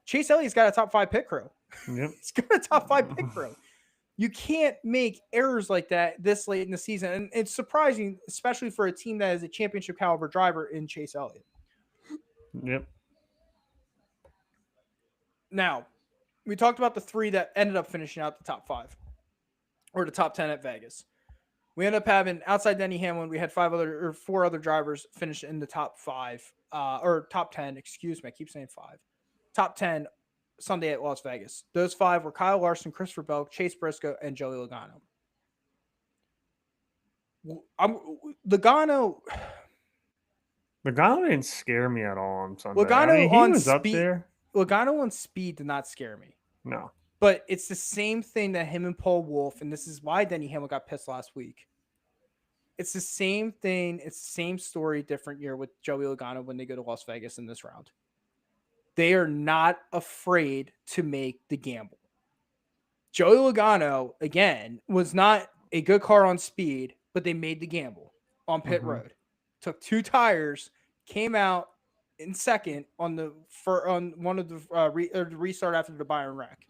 Chase Elliott's got a top 5 pit crew. Yep. He's got a top 5 pit crew. You can't make errors like that this late in the season. And it's surprising, especially for a team that has a championship caliber driver in Chase Elliott. Yep. Now, we talked about the 3 that ended up finishing out the top 5 or the top 10 at Vegas. We ended up having, outside Denny Hamlin, we had 4 other drivers finish in the top 5 or top 10. Excuse me, I keep saying 5. Top 10 Sunday at Las Vegas. Those 5 were Kyle Larson, Christopher Bell, Chase Briscoe, and Joey Logano. Logano didn't scare me at all on Sunday. Logano he on was up speed. there. Logano on speed did not scare me. No. But it's the same thing that him and Paul Wolfe, and this is why Denny Hamlin got pissed last week. It's the same thing. It's the same story, different year with Joey Logano when they go to Las Vegas in this round. They are not afraid to make the gamble. Joey Logano, again, was not a good car on speed, but they made the gamble on pit road. Took 2 tires, came out in second on one of the restart after the Byron wreck.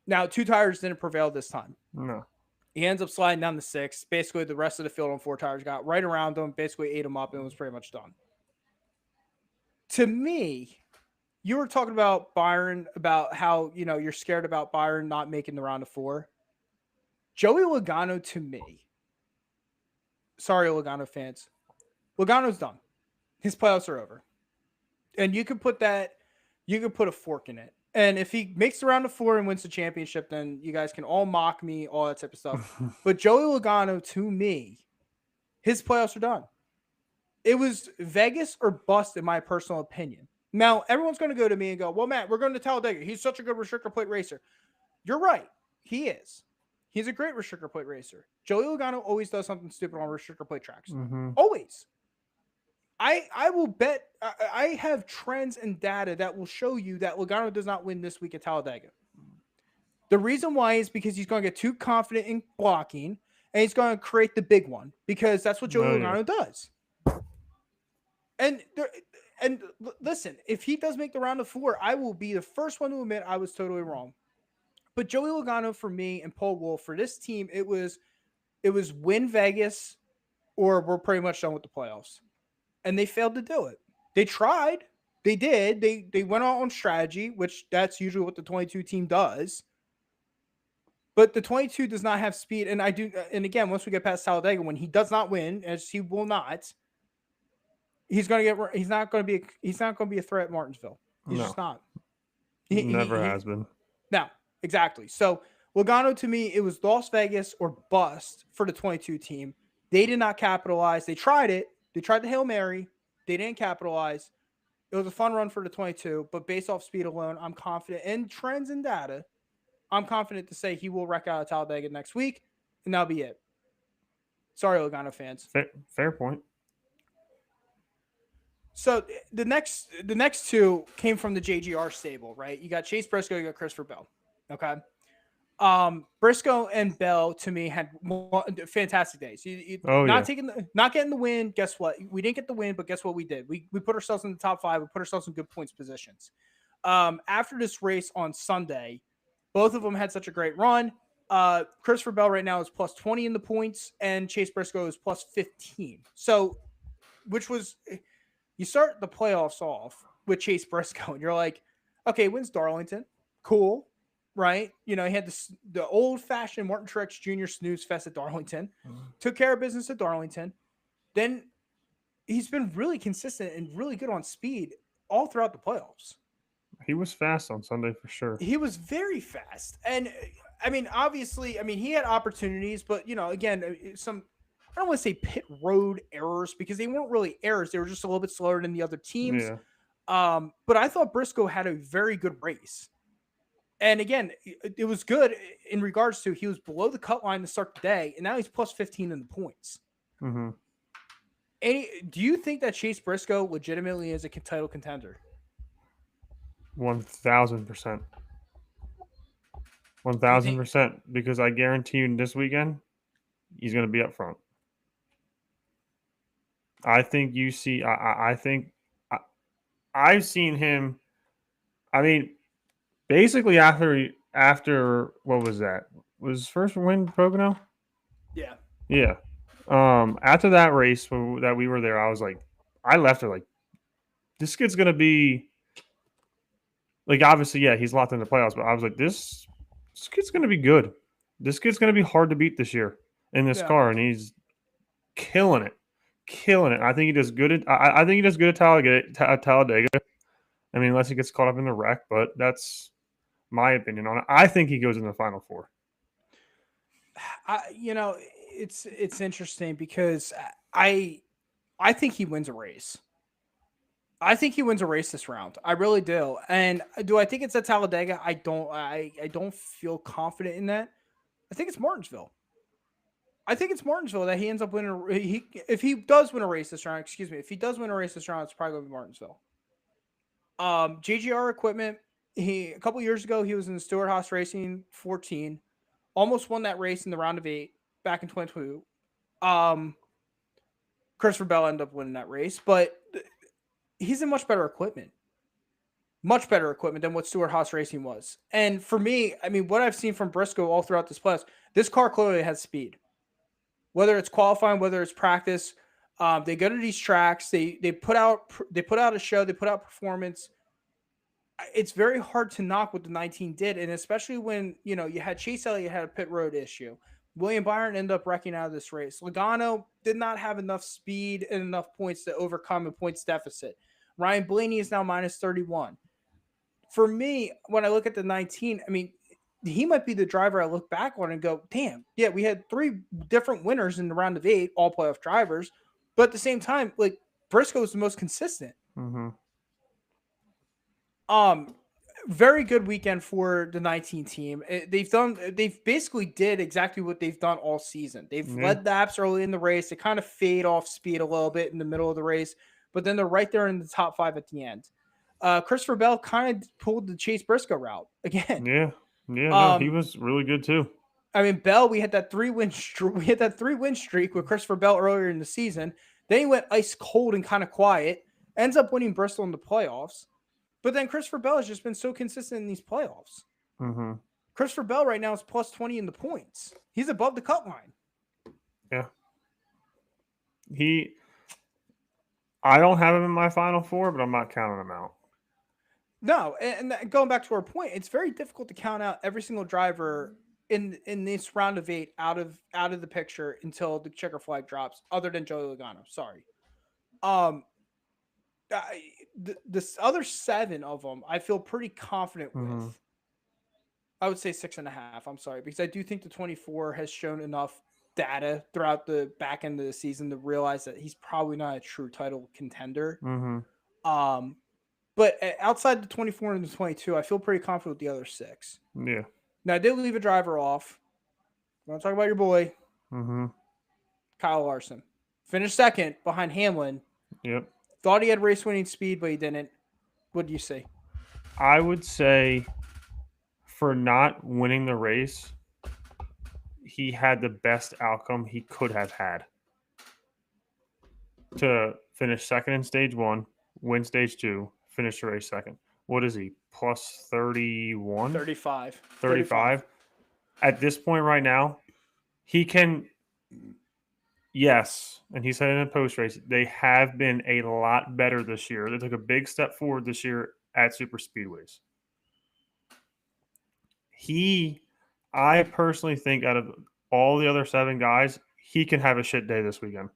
Now, 2 tires didn't prevail this time. No. He ends up sliding down the 6th. Basically, the rest of the field on 4 tires got right around him, basically ate him up, and was pretty much done. To me, you were talking about Byron, about how, you're scared about Byron not making the round of 4. Joey Logano, to me, sorry, Logano fans, Logano's done. His playoffs are over. And you could put a fork in it. And if he makes the round of 4 and wins the championship, then you guys can all mock me, all that type of stuff. But Joey Logano, to me, his playoffs are done. It was Vegas or bust, in my personal opinion. Now, everyone's going to go to me and go, well, Matt, we're going to Talladega. He's such a good restrictor plate racer. You're right. He is. He's a great restrictor plate racer. Joey Logano always does something stupid on restrictor plate tracks. Always. I will bet I have trends and data that will show you that Logano does not win this week at Talladega. The reason why is because he's going to get too confident in blocking, and he's going to create the big one because that's what Joey Logano does. And listen, if he does make the round of 4, I will be the first one to admit I was totally wrong. But Joey Logano for me and Paul Wolfe, for this team, it was win Vegas or we're pretty much done with the playoffs. And they failed to do it. They tried. They did. They went out on strategy, which that's usually what the 22 team does. But the 22 does not have speed. And and again, once we get past Talladega, when he does not win, as he will not, he's not going to be a threat at Martinsville. He's just not. He never has been. No, exactly. So Logano, to me, it was Las Vegas or bust for the 22 team. They did not capitalize. They tried it. They tried the Hail Mary. They didn't capitalize. It was a fun run for the 22, but based off speed alone, I'm confident, and trends and data, I'm confident to say he will wreck out at Talladega next week, and that'll be it. Sorry, Logano fans. Fair point. So the next 2 came from the JGR stable, right? You got Chase Briscoe, you got Christopher Bell. Okay. Briscoe and Bell, to me, had fantastic days. Not getting the win. Guess what? We didn't get the win, but guess what we did? We put ourselves in the top 5. We put ourselves in good points positions. After this race on Sunday, both of them had such a great run. Christopher Bell right now is plus 20 in the points, and Chase Briscoe is plus 15. So, you start the playoffs off with Chase Briscoe, and you're like, okay, wins Darlington. Cool. Right? He had the old-fashioned Martin Truex Jr. snooze fest at Darlington. Took care of business at Darlington. Then he's been really consistent and really good on speed all throughout the playoffs. He was fast on Sunday for sure. He was very fast. And, obviously, he had opportunities, but, again, I don't want to say pit road errors because they weren't really errors. They were just a little bit slower than the other teams. Yeah. But I thought Briscoe had a very good race. And again, it was good in regards to he was below the cut line to start the day, and now he's plus 15 in the points. Mm-hmm. Do you think that Chase Briscoe legitimately is a title contender? 1,000%. 1,000%. Because I guarantee you this weekend, he's going to be up front. I think you see. I think I've seen him. I mean, basically after what was that? Was his first win Pocono? Yeah. Yeah. After that race that we were there, I was like, I left her like, this kid's gonna be like, obviously, yeah, he's locked in the playoffs, but I was like, this kid's gonna be good. This kid's gonna be hard to beat this year in this Yeah. car, and he's killing it, killing it. I think he does good. I think he does good at Talladega. I mean, unless he gets caught up in the wreck, but that's my opinion on it. I think he goes in the final four. It's interesting because I think he wins a race. I think he wins a race this round. I really do. And do I think it's at Talladega? I don't. I don't feel confident in that. I think it's Martinsville. I think it's Martinsville that he ends up winning. If he does win a race this round, excuse me, if he does win a race this round, it's probably going to be Martinsville. JGR equipment. A couple years ago he was in the Stewart Haas Racing 14, almost won that race in the round of 8 back in 22. Christopher Bell ended up winning that race, but he's in much better equipment than what Stewart Haas Racing was. And for me, I mean, what I've seen from Briscoe all throughout this class, this car clearly has speed. Whether it's qualifying, whether it's practice, they go to these tracks. They put out a show. They put out performance. It's very hard to knock what the 19 did, and especially when you had Chase Elliott had a pit road issue. William Byron ended up wrecking out of this race. Logano did not have enough speed and enough points to overcome a points deficit. Ryan Blaney is now minus 31. For me, when I look at the 19, I mean, he might be the driver I look back on and go, damn, yeah, we had 3 different winners in the round of 8, all playoff drivers. But at the same time, like, Briscoe is the most consistent. Mm-hmm. Very good weekend for the 19 team. They've basically did exactly what they've done all season. They've led laps early in the race. They kind of fade off speed a little bit in the middle of the race, but then they're right there in the top 5 at the end. Christopher Bell kind of pulled the Chase Briscoe route again. Yeah. No, he was really good too. I mean, Bell, we had that 3-win streak with Christopher Bell earlier in the season. Then he went ice cold and kind of quiet. Ends up winning Bristol in the playoffs. But then Christopher Bell has just been so consistent in these playoffs. Mm-hmm. Christopher Bell right now is plus 20 in the points. He's above the cut line. Yeah. I don't have him in my final four, but I'm not counting him out. No, and going back to our point, it's very difficult to count out every single driver in this round of 8 out of the picture until the checker flag drops, other than Joey Logano. Sorry. The other 7 of them, I feel pretty confident with. I would say 6.5. I'm sorry, because I do think the 24 has shown enough data throughout the back end of the season to realize that he's probably not a true title contender. Mm-hmm. But outside the 24 and the 22, I feel pretty confident with the other 6. Yeah. Now, I did leave a driver off. I want to talk about your boy, Kyle Larson. Finished second behind Hamlin. Yep. Thought he had race-winning speed, but he didn't. What do you say? I would say for not winning the race, he had the best outcome he could have had. To finish second in stage 1, win stage 2, finish the race second. What is he? Plus 31? 35. 35. At this point right now, he can. Yes, and he said in a post race, they have been a lot better this year. They took a big step forward this year at super speedways. I personally think out of all the other 7 guys, he can have a shit day this weekend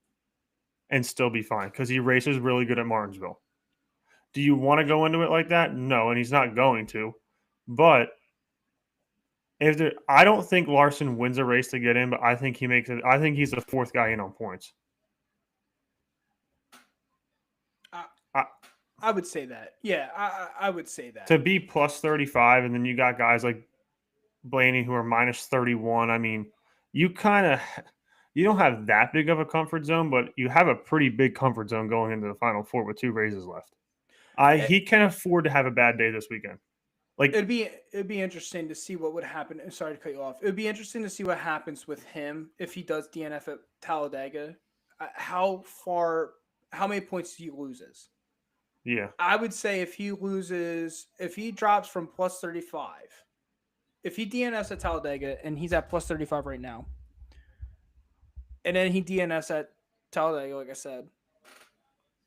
and still be fine because he races really good at Martinsville. Do you want to go into it like that? No, and he's not going to. But I don't think Larson wins a race to get in, but I think he makes it. I think he's the 4th guy in on points. I would say that. Yeah, I would say that. To be plus 35, and then you got guys like Blaney who are minus 31. I mean, you don't have that big of a comfort zone, but you have a pretty big comfort zone going into the final 4 with 2 races left. He can afford to have a bad day this weekend. Like it'd be interesting to see what would happen. Sorry to cut you off. It would be interesting to see what happens with him if he does DNF at Talladega. How far how many points he loses. Yeah. I would say if he drops from plus 35, if he DNFs at Talladega and he's at plus 35 right now, and then he DNFs at Talladega, like I said,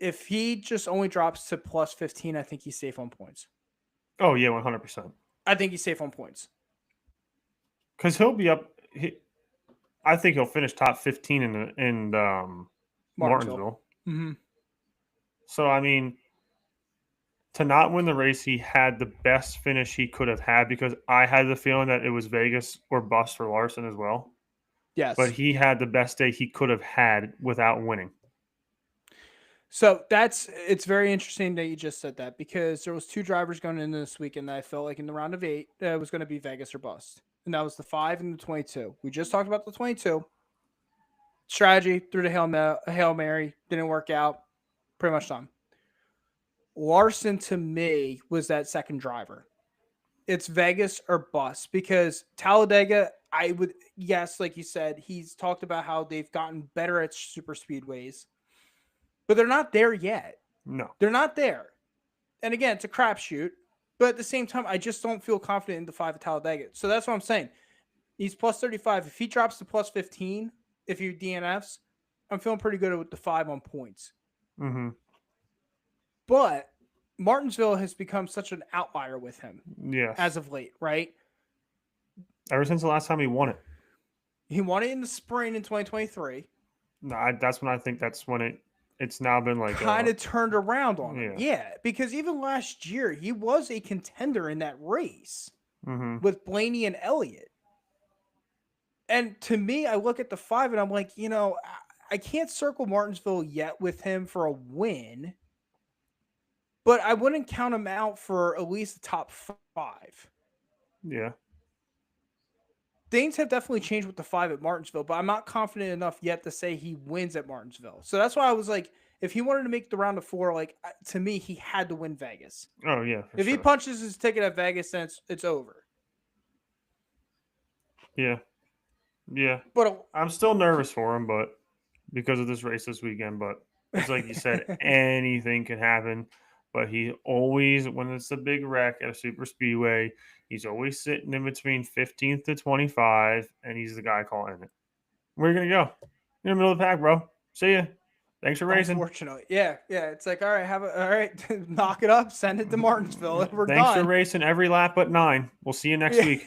if he just only drops to plus 15, I think he's safe on points. Oh yeah, 100%. I think he's safe on points. Because he'll be up. I think he'll finish top 15 in Martinsville. Mm-hmm. So I mean, to not win the race, he had the best finish he could have had because I had the feeling that it was Vegas or bust for Larson as well. Yes. But he had the best day he could have had without winning. So it's very interesting that you just said that because there was two drivers going into this weekend that I felt like in the round of 8 it was going to be Vegas or bust. And that was the 5 and the 22. We just talked about the 22. Strategy through the Hail Mary. Didn't work out. Pretty much done. Larson, to me, was that second driver. It's Vegas or bust because Talladega, like you said, he's talked about how they've gotten better at super speedways. But they're not there yet. No. They're not there. And again, it's a crapshoot. But at the same time, I just don't feel confident in the 5 at Talladega. So that's what I'm saying. He's plus 35. If he drops to plus 15, if he DNFs, I'm feeling pretty good with the 5 on points. Mm-hmm. But Martinsville has become such an outlier with him. Yes. As of late, right? Ever since the last time he won it. He won it in the spring in 2023. No, that's when it's now been like kind of turned around on him. Yeah. Yeah, because even last year he was a contender in that race with Blaney and Elliott. And to me, I look at the 5 and I'm like, I can't circle Martinsville yet with him for a win, but I wouldn't count him out for at least the top 5. Yeah. Things have definitely changed with the 5 at Martinsville, but I'm not confident enough yet to say he wins at Martinsville. So that's why I was like, if he wanted to make the round of 4, like to me, he had to win Vegas. Oh yeah. If he punches his ticket at Vegas, then it's over. Yeah. Yeah. But I'm still nervous for him, but because of this race this weekend. But it's like you said, anything can happen. But he always, when it's a big wreck at a super speedway, he's always sitting in between 15th to 25, and he's the guy calling it. Where are you gonna go? You're in the middle of the pack, bro. See ya. Thanks for racing. Unfortunately, yeah. It's like, all right, knock it up, send it to Martinsville, and we're done. Thanks for racing every lap but 9. We'll see you next week.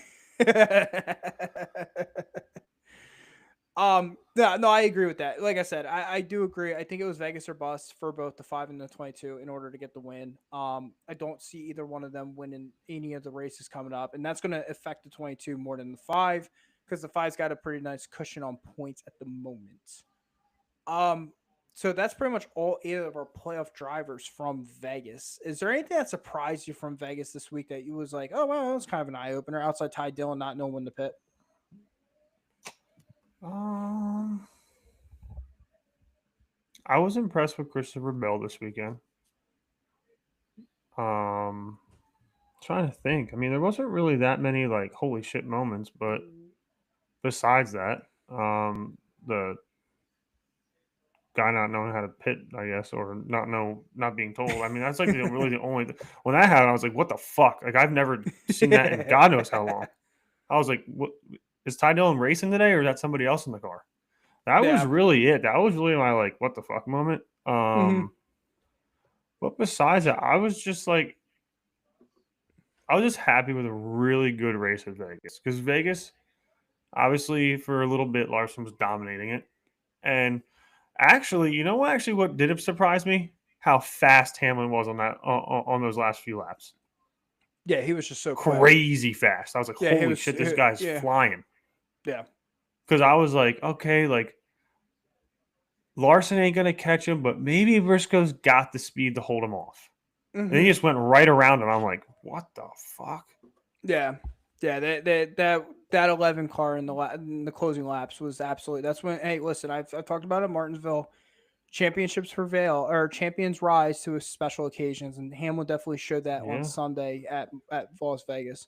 No, I agree with that. Like I said, I do agree. I think it was Vegas or bust for both the 5 and the 22 in order to get the win. I don't see either one of them winning any of the races coming up, and that's going to affect the 22 more than the 5 because the 5's got a pretty nice cushion on points at the moment. So that's pretty much all 8 of our playoff drivers from Vegas. Is there anything that surprised you from Vegas this week that you was like, oh, well, that was kind of an eye-opener outside Ty Dillon not knowing when to pit? I was impressed with Christopher Bell this weekend. Trying to think. I mean, there wasn't really that many like holy shit moments, but besides that, the guy not knowing how to pit, I guess, or not being told. I mean, that's like really the only. When that happened, I was like, "What the fuck?" Like I've never seen that in God knows how long. I was like, "What is Ty Dillon racing today, or is that somebody else in the car?" That was really it. That was really my like, "What the fuck" moment. But besides that, I was just happy with a really good race at Vegas because Vegas, obviously, for a little bit, Larson was dominating it, and actually, you know what? Actually, what did surprise me? How fast Hamlin was on that on those last few laps. Yeah, he was just so crazy fast. I was like, holy shit, this guy's flying. Yeah. Because I was like, okay, like Larson ain't gonna catch him, but maybe Briscoe's got the speed to hold him off. And he just went right around him. I'm like, what the fuck? Yeah. That 11 car in the closing laps was absolutely. That's when. Hey, listen, I've talked about it. Martinsville championships prevail or champions rise to special occasions, and Hamlin definitely showed that on Sunday at Las Vegas.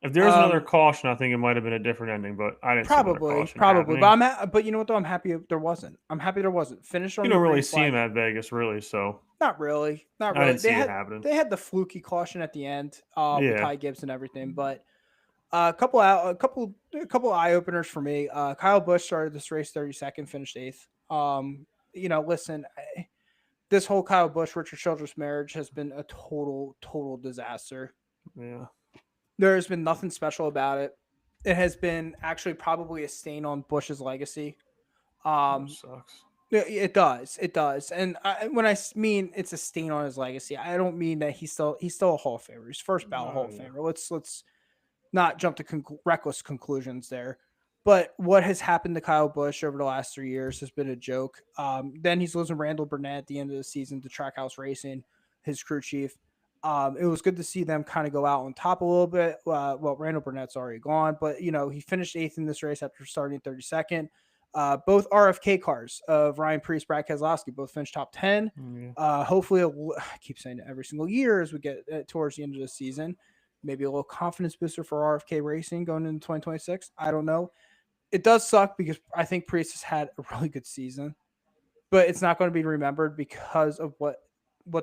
If there was another caution, I think it might have been a different ending, but I didn't see another caution Probably. happening. But you know what though? I'm happy there wasn't. I'm happy there wasn't. Finished on You the don't really green see him flag. at Vegas, really, so Not really. Not I really. didn't see it happening. They had the fluky caution at the end with Yeah. Ty Gibbs and everything, but a couple eye openers for me. Kyle Busch started this race 32nd, finished 8th. Listen, this whole Kyle Busch Richard Childress marriage has been a total disaster. Yeah. There has been nothing special about it. It has been actually probably a stain on Busch's legacy. Sucks. It does. And when I mean it's a stain on his legacy, I don't mean that he's still a Hall of Famer. He's first ballot Hall of Famer. Let's not jump to reckless conclusions there. But what has happened to Kyle Busch over the last 3 years has been a joke. Then he's losing Randall Burnett at the end of the season to Trackhouse Racing, his crew chief. It was good to see them kind of go out on top a little bit. Randall Burnett's already gone, but he finished 8th in this race after starting 32nd. Both RFK cars of Ryan Preece, Brad Keselowski, both finished top 10. Yeah. Hopefully, I keep saying it every single year as we get towards the end of the season. Maybe a little confidence booster for RFK Racing going into 2026. I don't know. It does suck because I think Preece has had a really good season, but it's not going to be remembered because of what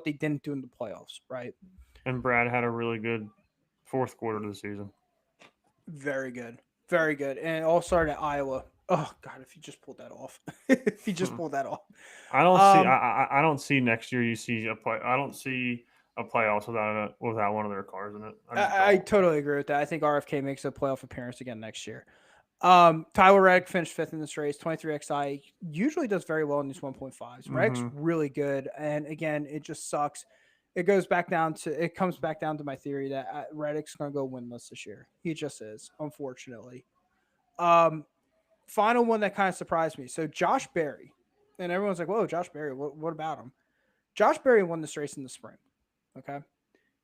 they didn't do in the playoffs, right? And Brad had a really good fourth quarter of the season. Very good. And it all started at Iowa. Oh God, if you just pulled that off. I don't see next year you see a play. I don't see a playoffs without one of their cars in it. I totally agree with that. I think RFK makes a playoff appearance again next year. Tyler Reddick finished 5th in this race. 23XI usually does very well in these 1.5s. Reddick's really good, and again, it just sucks. It comes back down to my theory that Reddick's going to go winless this year. He just is, unfortunately. Final one that kind of surprised me. So Josh Berry, and everyone's like, "Whoa, Josh Berry! What about him?" Josh Berry won this race in the spring. Okay,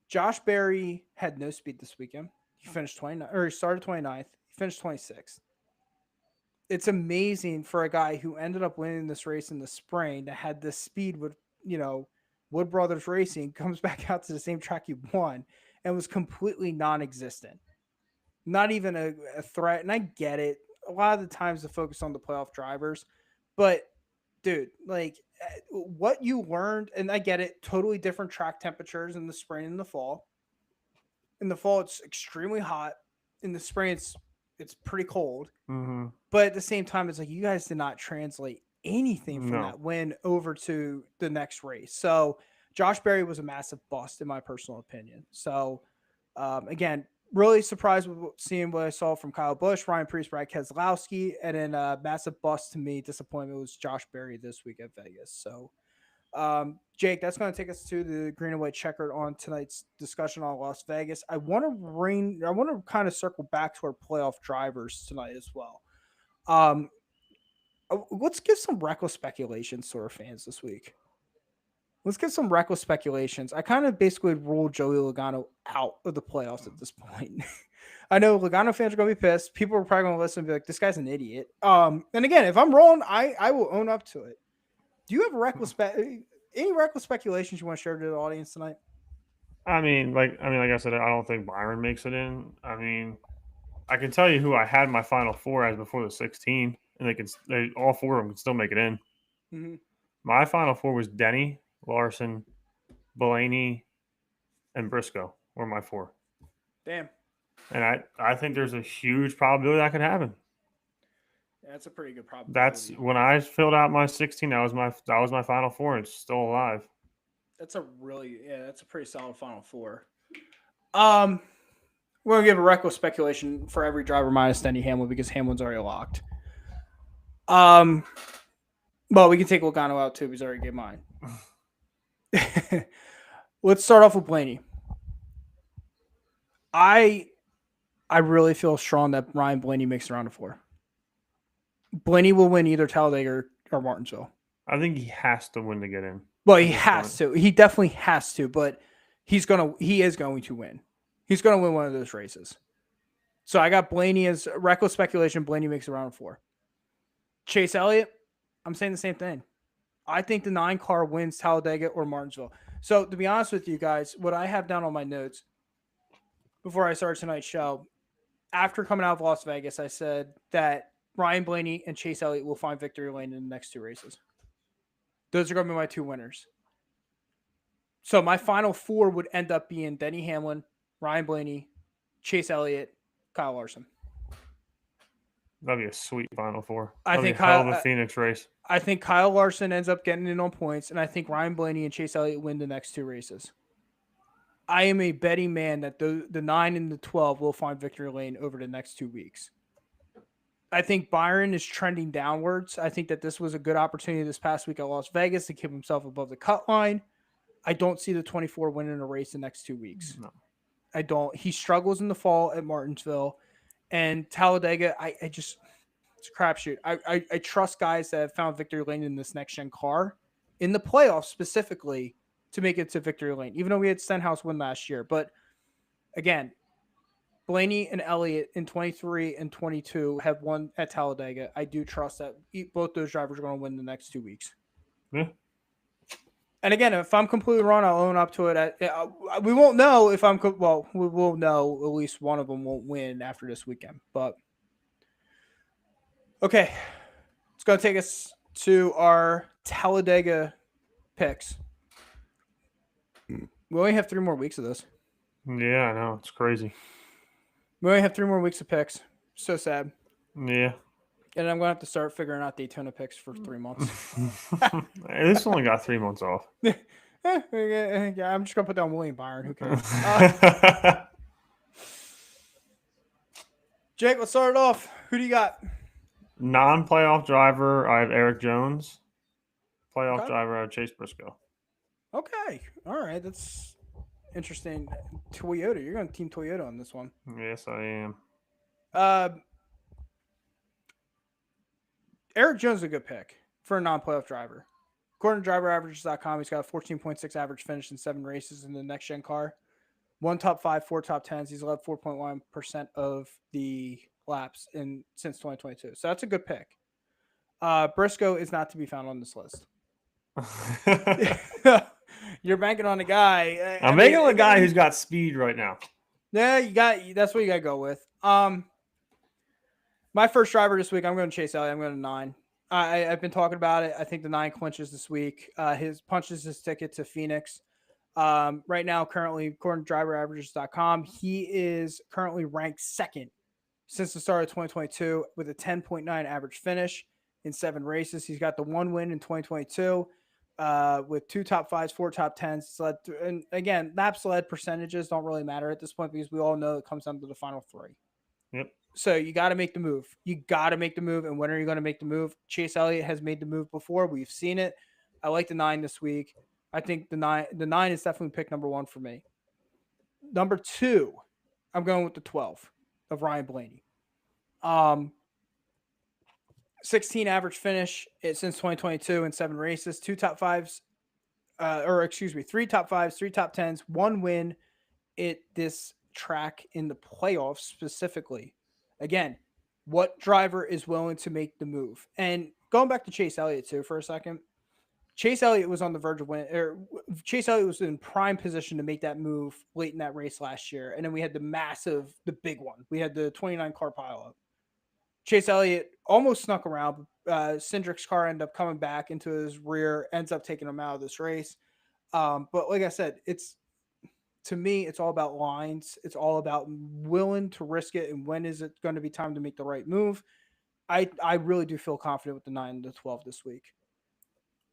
Josh Berry had no speed this weekend. He finished 29, or he started 29th. He finished 26th. It's amazing for a guy who ended up winning this race in the spring that had this speed with, Wood Brothers Racing, comes back out to the same track he won and was completely non-existent. Not even a threat. And I get it. A lot of the times the focus on the playoff drivers, but dude, what you learned, and I get it, totally different track temperatures in the spring and the fall. In the fall, it's extremely hot. In the spring, it's pretty cold. Mm-hmm. But at the same time, it's like you guys did not translate anything from that win over to the next race. So Josh Berry was a massive bust in my personal opinion. So again, really surprised with seeing what I saw from Kyle Busch, Ryan Preece, Brad Keselowski, and then massive bust to me, disappointment was Josh Berry this week at Vegas. So Jake, that's going to take us to the green and white checkered on tonight's discussion on Las Vegas. I want to kind of circle back to our playoff drivers tonight as well. Let's give some reckless speculations to our fans this week. Let's get some reckless speculations. I kind of basically ruled Joey Logano out of the playoffs at this point. I know Logano fans are going to be pissed. People are probably going to listen and be like, this guy's an idiot. And again, if I'm wrong, I will own up to it. Do you have any reckless speculations you want to share to the audience tonight? Like I said, I don't think Byron makes it in. I mean, I can tell you who I had my final four as before the 16, and all four of them can still make it in. Mm-hmm. My final four was Denny, Larson, Blaney, and Briscoe were my four. Damn. And I think there's a huge probability that could happen. Yeah, that's a pretty good probability. That's when I filled out my 16. That was my final four. And it's still alive. That's a pretty solid final four. We're gonna give a reckless speculation for every driver minus Denny Hamlin because Hamlin's already locked. Well, we can take Logano out too. He's already gave mine. Let's start off with Blaney. I really feel strong that Ryan Blaney makes the round of 4. Blaney will win either Talladega or Martinsville. I think he has to win to get in. Well, he has to. He definitely has to, but he is going to win. He's going to win one of those races. So I got Blaney as reckless speculation. Blaney makes the round of 4. Chase Elliott, I'm saying the same thing. I think the 9 car wins Talladega or Martinsville. So to be honest with you guys, what I have down on my notes before I start tonight's show, after coming out of Las Vegas, I said that Ryan Blaney and Chase Elliott will find victory lane in the next 2 races. Those are going to be my 2 winners. So my final 4 would end up being Denny Hamlin, Ryan Blaney, Chase Elliott, Kyle Larson. That'd be a sweet Final Four. I That'd think be a hell of Kyle- a Phoenix race. I think Kyle Larson ends up getting in on points, and I think Ryan Blaney and Chase Elliott win the next 2 races. I am a betting man that the 9 and the 12 will find victory lane over the next 2 weeks. I think Byron is trending downwards. I think that this was a good opportunity this past week at Las Vegas to keep himself above the cut line. I don't see the 24 winning a race the next 2 weeks. No. I don't. He struggles in the fall at Martinsville, and Talladega. I just it's a crapshoot. I trust guys that have found victory lane in this next gen car in the playoffs specifically to make it to victory lane. Even though we had Stenhouse win last year, but again, Blaney and Elliott in 23 and 22 have won at Talladega. I do trust that both those drivers are going to win the next 2 weeks. Yeah. And again, if I'm completely wrong, I'll own up to it. We won't know if I'm we will know at least one of them won't win after this weekend. But okay, it's going to take us to our Talladega picks. We only have 3 more weeks of this. Yeah, I know. It's crazy. We only have 3 more weeks of picks. So sad. Yeah. And I'm going to have to start figuring out Daytona picks for 3 months. This only got 3 months off. Yeah, I'm just going to put down William Byron. Who cares? Jake, let's start it off. Who do you got? Non-playoff driver, I have Eric Jones. Playoff Okay. driver, I have Chase Briscoe. Okay. All right. That's interesting. Toyota. You're going to team Toyota on this one. Yes, I am. Eric Jones is a good pick for a non-playoff driver. According to driveraverages.com, he's got a 14.6 average finish in 7 races in the next-gen car. 1 top 5, 4 top 10s. He's led 4.1% of the laps since 2022. So that's a good pick. Briscoe is not to be found on this list. You're banking on a guy. I'm making a guy who's got speed right now. Yeah, that's what you got to go with. My first driver this week, I'm going to Chase Elliott. I'm going to 9. I've been talking about it. I think the 9 clinches this week. His punches his ticket to Phoenix. Right now, currently, according to driveraverages.com, he is currently ranked 2nd since the start of 2022 with a 10.9 average finish in 7 races. He's got the 1 win in 2022 with 2 top 5s, 4 top 10s. And again, laps led percentages don't really matter at this point because we all know it comes down to the final 3. Yep. So you got to make the move. You got to make the move. And when are you going to make the move? Chase Elliott has made the move before. We've seen it. I like the 9 this week. I think the 9 is definitely pick number 1 for me. Number 2, I'm going with the 12 of Ryan Blaney. 16 average finish since 2022 in 7 races, 2 top 5s, 3 top 5s, 3 top 10s, 1 win at this track in the playoffs specifically. Again, what driver is willing to make the move? And going back to Chase Elliott too for a second, Chase Elliott was on the verge of Chase Elliott was in prime position to make that move late in that race last year. And then we had the big one. We had the 29 car pileup. Chase Elliott almost snuck around. Cindric's car ended up coming back into his rear, ends up taking him out of this race. But like I said, to me, it's all about lines. It's all about willing to risk it and when is it going to be time to make the right move. I really do feel confident with the 9 and the 12 this week.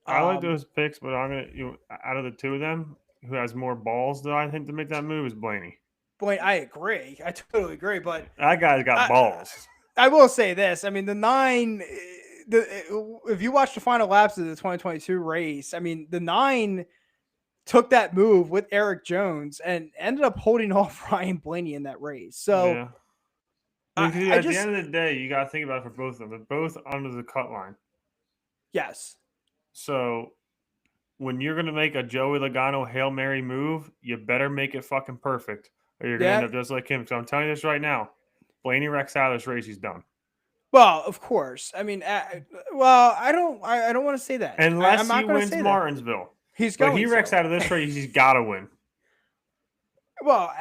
I like those picks, but I'm gonna out of the 2 of them, who has more balls do I think to make that move is Blaney. Boy, I agree. I totally agree. But that guy's got balls. I will say this. I mean, the 9, if you watch the final laps of the 2022 race, I mean, the 9 took that move with Eric Jones and ended up holding off Ryan Blaney in that race. So yeah. At the end of the day, you got to think about it for both of them. They're both under the cut line. Yes. So when you're going to make a Joey Logano Hail Mary move, you better make it fucking perfect or you're going to end up just like him. So I'm telling you this right now. Blaney wrecks out of this race, he's done. Well, of course. I mean, I don't want to say that. Unless he wins Martinsville. He's going. But he wrecks out of this race, he's got to win. Well,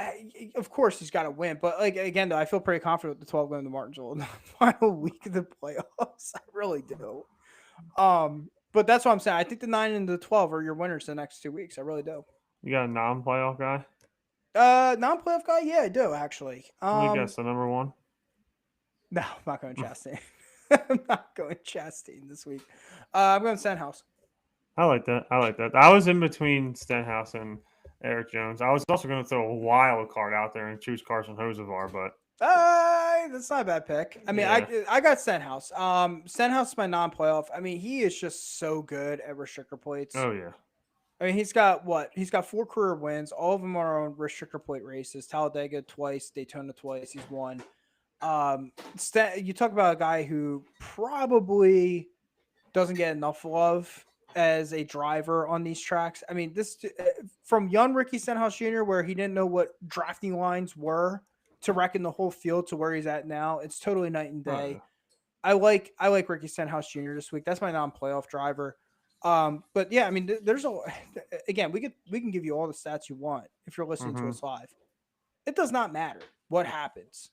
of course he's got to win, but like again, though, I feel pretty confident with the 12 going to Martinsville in the final week of the playoffs. I really do. But that's what I'm saying. I think the 9 and the 12 are your winners the next 2 weeks. I really do. You got a non-playoff guy? Non-playoff guy, yeah, I do actually. Let me guess the number one. No, I'm not going Chastain. I'm not going Chastain this week. I'm going Stenhouse. I like that. I was in between Stenhouse and Eric Jones. I was also going to throw a wild card out there and choose Carson Hocevar, but That's not a bad pick. I mean, Yeah. I got Stenhouse. Stenhouse is my non-playoff. I mean, he is just so good at restrictor plates. oh yeah, I mean, he's got 4 career wins. All of them are on restrictor plate races. Talladega twice, Daytona twice. He's won. You talk about a guy who probably doesn't get enough love as a driver on these tracks. I mean, this from young Ricky Stenhouse Jr., where he didn't know what drafting lines were, to wrecking the whole field to where he's at now. It's totally night and day. I like Ricky Stenhouse Jr. this week. That's my non-playoff driver. But yeah, I mean, there's again, we can give you all the stats you want if you're listening to us live. It does not matter what happens,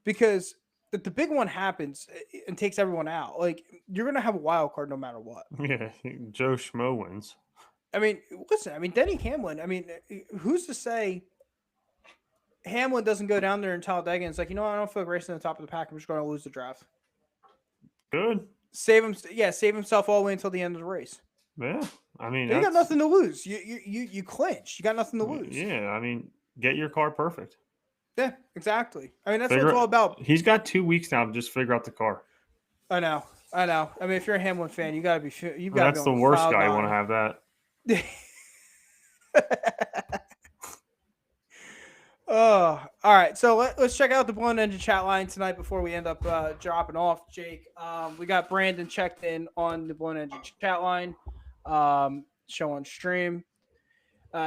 because if the big one happens and takes everyone out, like, you're gonna have a wild card no matter what. yeah. Joe Schmo wins. I mean, listen, I mean, Denny Hamlin. I mean, who's to say Hamlin doesn't go down there in Talladega and it's like, I don't feel like racing at the top of the pack. I'm just going to lose the draft. Good. Save himself all the way until the end of the race. Yeah, I mean, You got nothing to lose. You clinch. You got nothing to lose. Yeah, I mean, get your car perfect. Yeah, exactly. I mean, that's what it's all about. He's got 2 weeks now to just figure out the car. I know. I mean, if you're a Hamlin fan, you gotta be. That's the worst guy. You want to have that. Oh, all right. So let's check out the Blown Engine chat line tonight before we end up dropping off, Jake. We got Brandon checked in on the Blown Engine chat line, show on stream.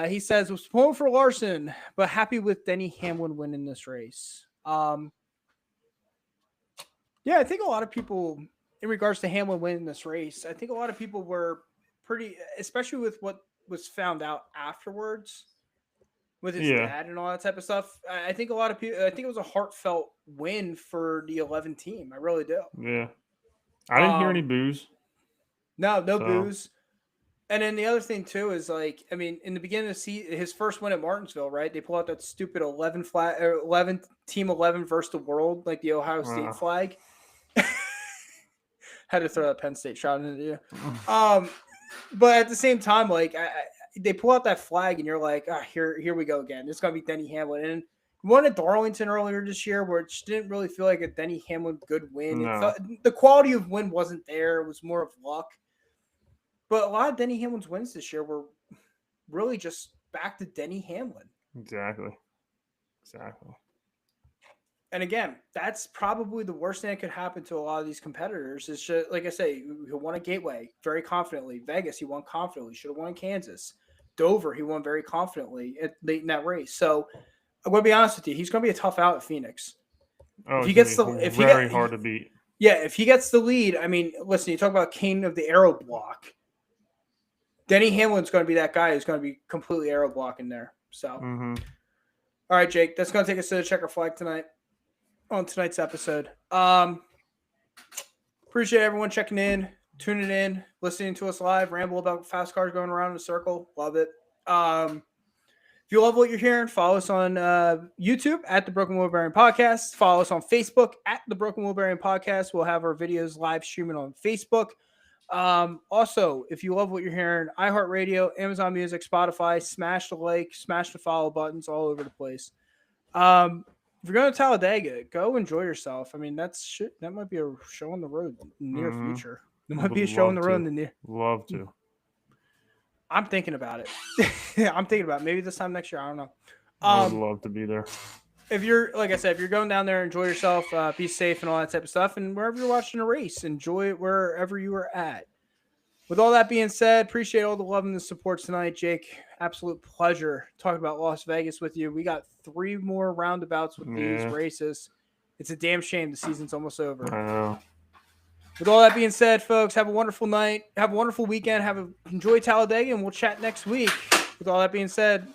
He says, was pulling for Larson, but happy with Denny Hamlin winning this race. Yeah, I think a lot of people, in regards to Hamlin winning this race, I think a lot of people were pretty, especially with what was found out afterwards with his dad and all that type of stuff. I think a lot of people, I think it was a heartfelt win for the 11 team. I really do. Yeah. I didn't hear any boos. No boos. And then the other thing too is, like, I mean, in the beginning of the season, his first win at Martinsville, right? They pull out that stupid 11 team 11 versus the world, like the Ohio State flag. Had to throw that Penn State shot into you. But at the same time, like, they pull out that flag and you're like, here we go again. It's gonna be Denny Hamlin. And won at Darlington earlier this year, where it didn't really feel like a Denny Hamlin good win. No. The quality of win wasn't there. It was more of luck. But a lot of Denny Hamlin's wins this year were really just back to Denny Hamlin. Exactly. And again, that's probably the worst thing that could happen to a lot of these competitors. Is just, like I say, he won at Gateway very confidently. Vegas, he won confidently. Should have won in Kansas. Dover, he won very confidently late in that race. So I'm going to be honest with you, he's going to be a tough out at Phoenix. Oh, if he gets hard to beat. Yeah, if he gets the lead, I mean, listen, you talk about king of the aero block. Denny Hamlin's going to be that guy who's going to be completely aero blocking there. So, All right, Jake, that's going to take us to the checker flag tonight on tonight's episode. Appreciate everyone checking in, tuning in, listening to us live, ramble about fast cars going around in a circle. Love it. If you love what you're hearing, follow us on YouTube at the Broken Wheel Bearing Podcast. Follow us on Facebook at the Broken Wheel Bearing Podcast. We'll have our videos live streaming on Facebook. Also, if you love what you're hearing, iHeartRadio, Amazon Music, Spotify, smash the like, smash the follow buttons all over the place. If you're going to Talladega, go enjoy yourself. I mean, that might be a show on the road in the near future. There might be a show on the road in the near. Love to. I'm thinking about it. I'm thinking about it. Maybe this time next year. I don't know. I would love to be there. If you're, like I said, if you're going down there, enjoy yourself, be safe and all that type of stuff. And wherever you're watching a race, enjoy it wherever you are at. With all that being said, appreciate all the love and the support tonight, Jake. Absolute pleasure talking about Las Vegas with you. We got 3 more roundabouts with these races. It's a damn shame the season's almost over. I know. With all that being said, folks, have a wonderful night. Have a wonderful weekend. Enjoy Talladega, and we'll chat next week. With all that being said,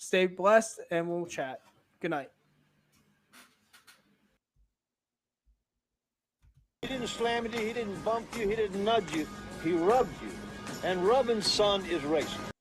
Stay blessed, and we'll chat. Good night. He didn't slam you, he didn't bump you, he didn't nudge you, he rubbed you. And rubbing, son, is racing.